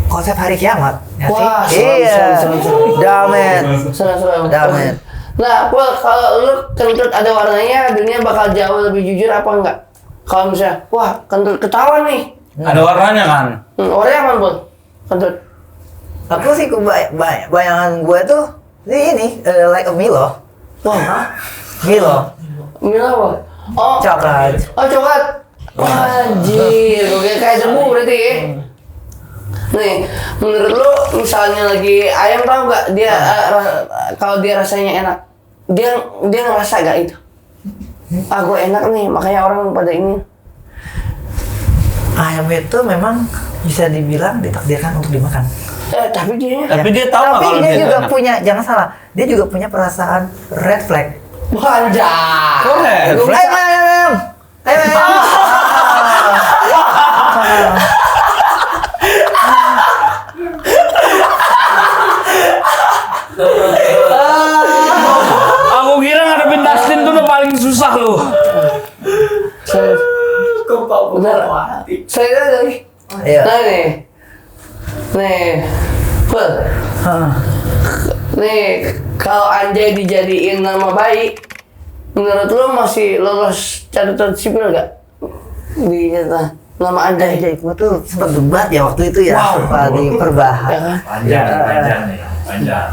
konsep hari kiamat. Ya Wah, sih? serem, Iya. serem. Damet. Serem. Damet. Nah, Well, kalau lu kentut ada warnanya, dunia bakal jauh lebih jujur apa enggak? Kalau misalnya, wah, kentut ketawa nih. Ada warnanya kan? Warnanya apa, Bun? Kentut. Aku sih bayangan gue tuh ini like a Milo. Wah, Milo. Mila apa? Oh, Coklat. Oh, coklat. Anjir, gue kayak debu berarti ya. Nih, menurut lu misalnya lagi ayam tahu nggak dia kalau dia rasanya enak, dia ngerasa gak itu? Ah, gue enak nih, makanya orang pada ini. Ayam itu memang bisa dibilang ditakdirkan untuk dimakan. Tapi dia Tapi dia tahu nggak Tapi kalau dia dia juga enak? punya, jangan salah, dia juga punya perasaan red flag. Anjay. Kok red Ayo, flag? ayam. Ayo, ayam. Aku kira ngadepin Dustin tuh udah paling susah loh. Bener. Saya lagi. Iya. Nah nih, Bun. Nih, kalau Anjay dijadiin nama baik, menurut lu masih lolos catatan sipil gak? Di nama Anjay. Jadi gua tuh sempat debat ya waktu itu ya, Wow. sempat di Ya Perbahan. kan? Panjang nih, panjang.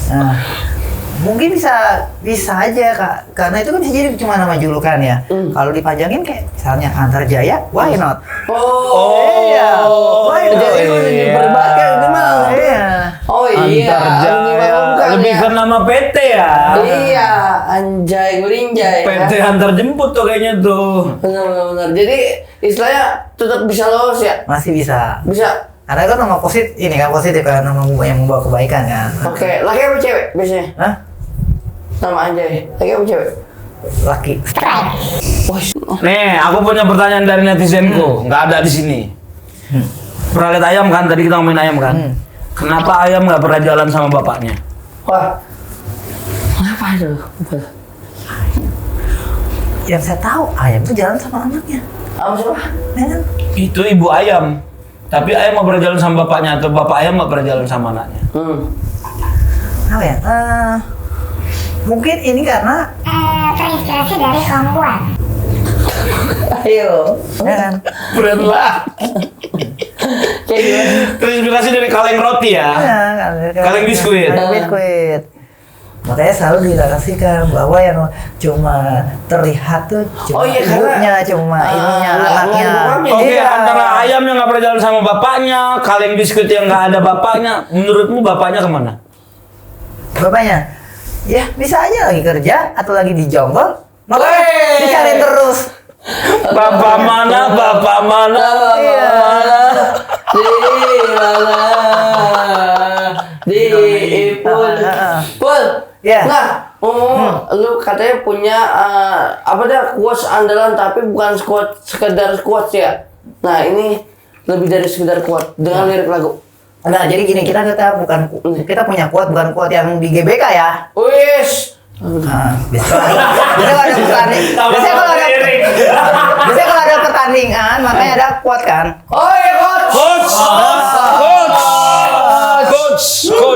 Nah, mungkin bisa aja Kak, karena itu kan bisa jadi cuma nama julukan ya. Kalau dipanjangin kayak misalnya Antar Jaya, why not? Iya. Why not? Jadi lu iya. berbagai gimana? Iya. Oh iya, Antar Jaya. bukan Lebih ya. ke nama PT ya. Iya, Anjay Gurinjay. PT Ya. antar jemput tuh kayaknya tuh. Benar. Jadi istilahnya tetap bisa lolos ya? Masih bisa. Bisa. Karena kan nama positif, ini kan positif kan, nama yang membawa kebaikan kan. Oke, laki apa cewek biasanya? Hah? Nama Anjay, laki apa cewek? Laki. Wah, Nih, aku punya pertanyaan dari netizenku, nggak ada di sini. Pernah lihat ayam kan? Tadi kita ngomongin ayam kan? Kenapa ayam nggak pernah jalan sama bapaknya? wah. Kenapa itu? Yang saya tahu ayam itu jalan sama anaknya. Apa siapa? Ya kan? Itu ibu ayam. Tapi ayam nggak pernah jalan sama bapaknya atau bapak ayam nggak pernah jalan sama anaknya. Apa ya? Mungkin ini karena Terinspirasi dari Om Buat. Ayo. ya kan? Berat lah. Kayak gimana? Terinspirasi dari kaleng roti ya. Ya, Kaleng biskuit. Kaleng biskuit. Makanya selalu dinarasikan bahwa yang cuma terlihat tuh cuma Oh iya, karena- ibunya, cuma ininya, anaknya. Oke, Iya. antara ayam yang nggak pernah jalan sama bapaknya, kaleng biskuit yang nggak ada bapaknya, menurutmu bapaknya kemana? Bapaknya, ya bisa aja lagi kerja atau lagi di Jonggol, makanya Wey. dicariin terus. Bapak mana? Bapak mana? Iya. Di Ipul. Pul. Iya. Nah, lu katanya punya apa dah quotes andalan tapi bukan sekedar quotes ya. Nah, ini lebih dari sekedar quote dengan lirik lagu. Enggak, jadi gini, kita punya quote bukan quote yang di GBK ya. Wis. Biasanya kalau ada pertandingan, biasanya kalau ada pertandingan, makanya ada quote kan. Oh ya, coach. Coach.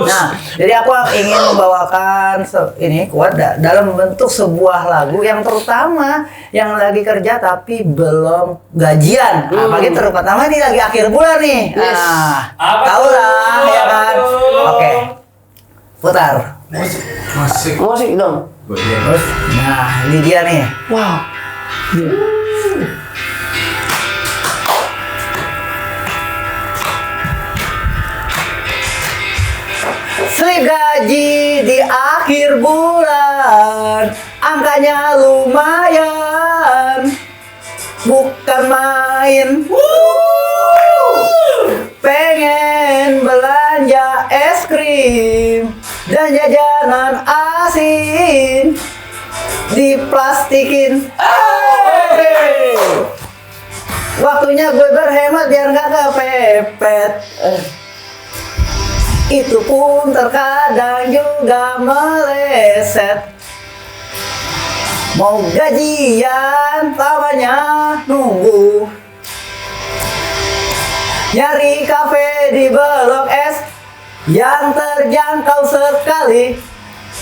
Nah, jadi aku ingin membawakan ini quote dalam bentuk sebuah lagu yang terutama yang lagi kerja tapi belum gajian. Apalagi terutama ini lagi akhir bulan nih. Yes. Nah, Apa tahu tuh? lah ya kan. Apa tuh? Oke. Putar. Musik dong. Terus, nah ini dia nih. Wow. Slip gaji di akhir bulan, angkanya lumayan, bukan main. Pengen belanja es krim dan jajanan asin, diplastikin. Waktunya gue berhemat biar nggak kepepet. Itu pun terkadang juga meleset. Mau gajian, lamanya nunggu. Nyari kafe di Blok S yang terjangkau sekali.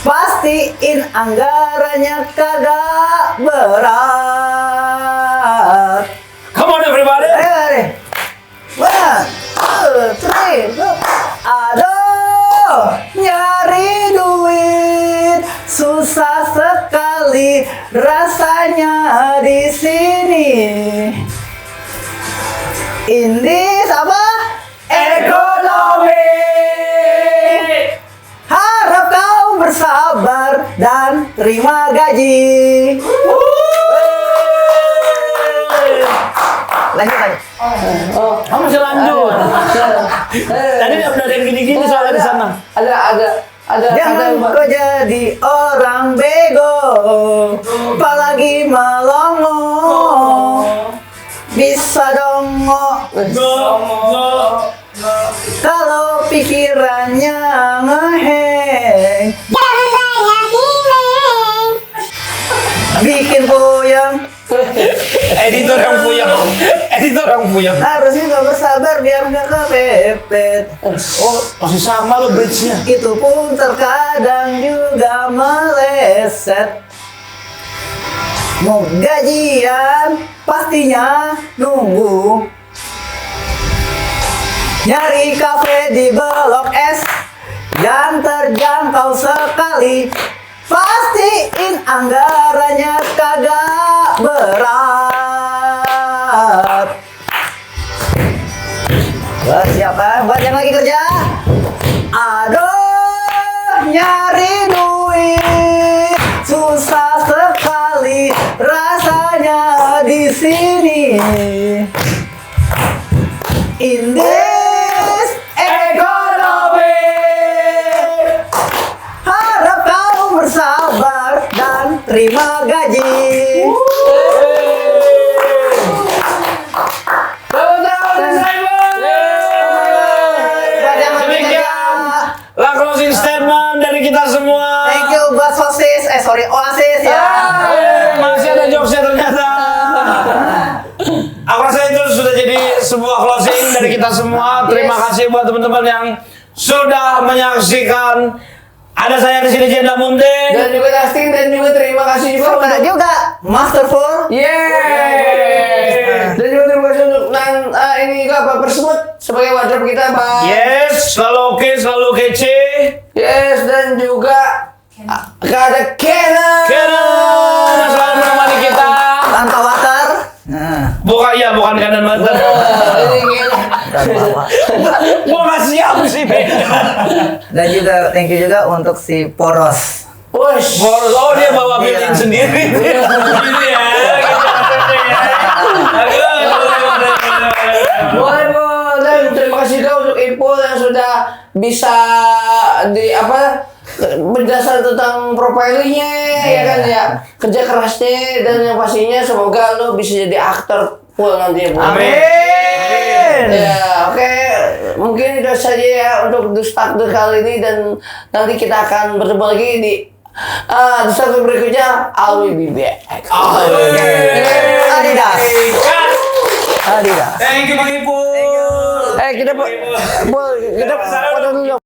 Pastiin anggarannya kagak berat. Come on everybody. Ayo, 1, 2, 3, go. Aduh, nyari duit susah sekali rasanya di sini. Ini apa? Ekonomi. Harap kau bersabar dan terima gaji. Lanjut. Kamu masih lanjut. Tadi udah ada yang gini-gini soalnya di sana. Ada Jangan kau jadi orang bego, apalagi melongo. Bisa dongo kalau pikirannya ngeheng, bikin puyeng. Editor yang puyeng. Harusnya kau bersabar biar nggak kepepet. Oh, masih sama lo bridge-nya. Itu pun terkadang juga meleset. Mau gajian pastinya nunggu. Nyari kafe di Blok S yang terjangkau sekali. Pastiin anggarannya kagak berat. Buat siapa? Buat yang lagi kerja? Aduh, nyari duit susah sekali rasanya di sini. In this economy, harap kau bersabar dan terima gaji. Lah closing statement dari kita semua. Thank you buat Oasis ya. Masih ada jokesnya ternyata. Aku rasa itu sudah jadi sebuah closing dari kita semua. Terima kasih buat teman-teman yang sudah menyaksikan. Ada saya di sini Jenda Munte dan juga Dustin dan juga terima kasih juga Serta juga Masterful. Yeay. Dan juga terima kasih untuk ini juga Pak Persebut sebagai wardrobe kita, Pak. Yes, selalu oke, selalu kece. Yes, dan juga ada Kenan. Kenan selalu menemani kita. Tanpa water. Nah, Bukan kanan mata. Gua nggak siap sih, dan juga thank you juga untuk si Poros. Wush. Oh dia bawa built-in sendiri. Gini ya, gitu maksudnya ya. bisa di apa penjelasan tentang profilingnya ya kan ya, kerja kerasnya, dan yang pastinya semoga lo bisa jadi aktor full nanti ya. Amin. Ya, oke. Mungkin itu saja ya untuk Dustakdur kali ini, dan nanti kita akan bertemu lagi di Dustakdur berikutnya. I will be back. Adidas. Adidas. Thank you Bang Ipul. Kita foto dulu.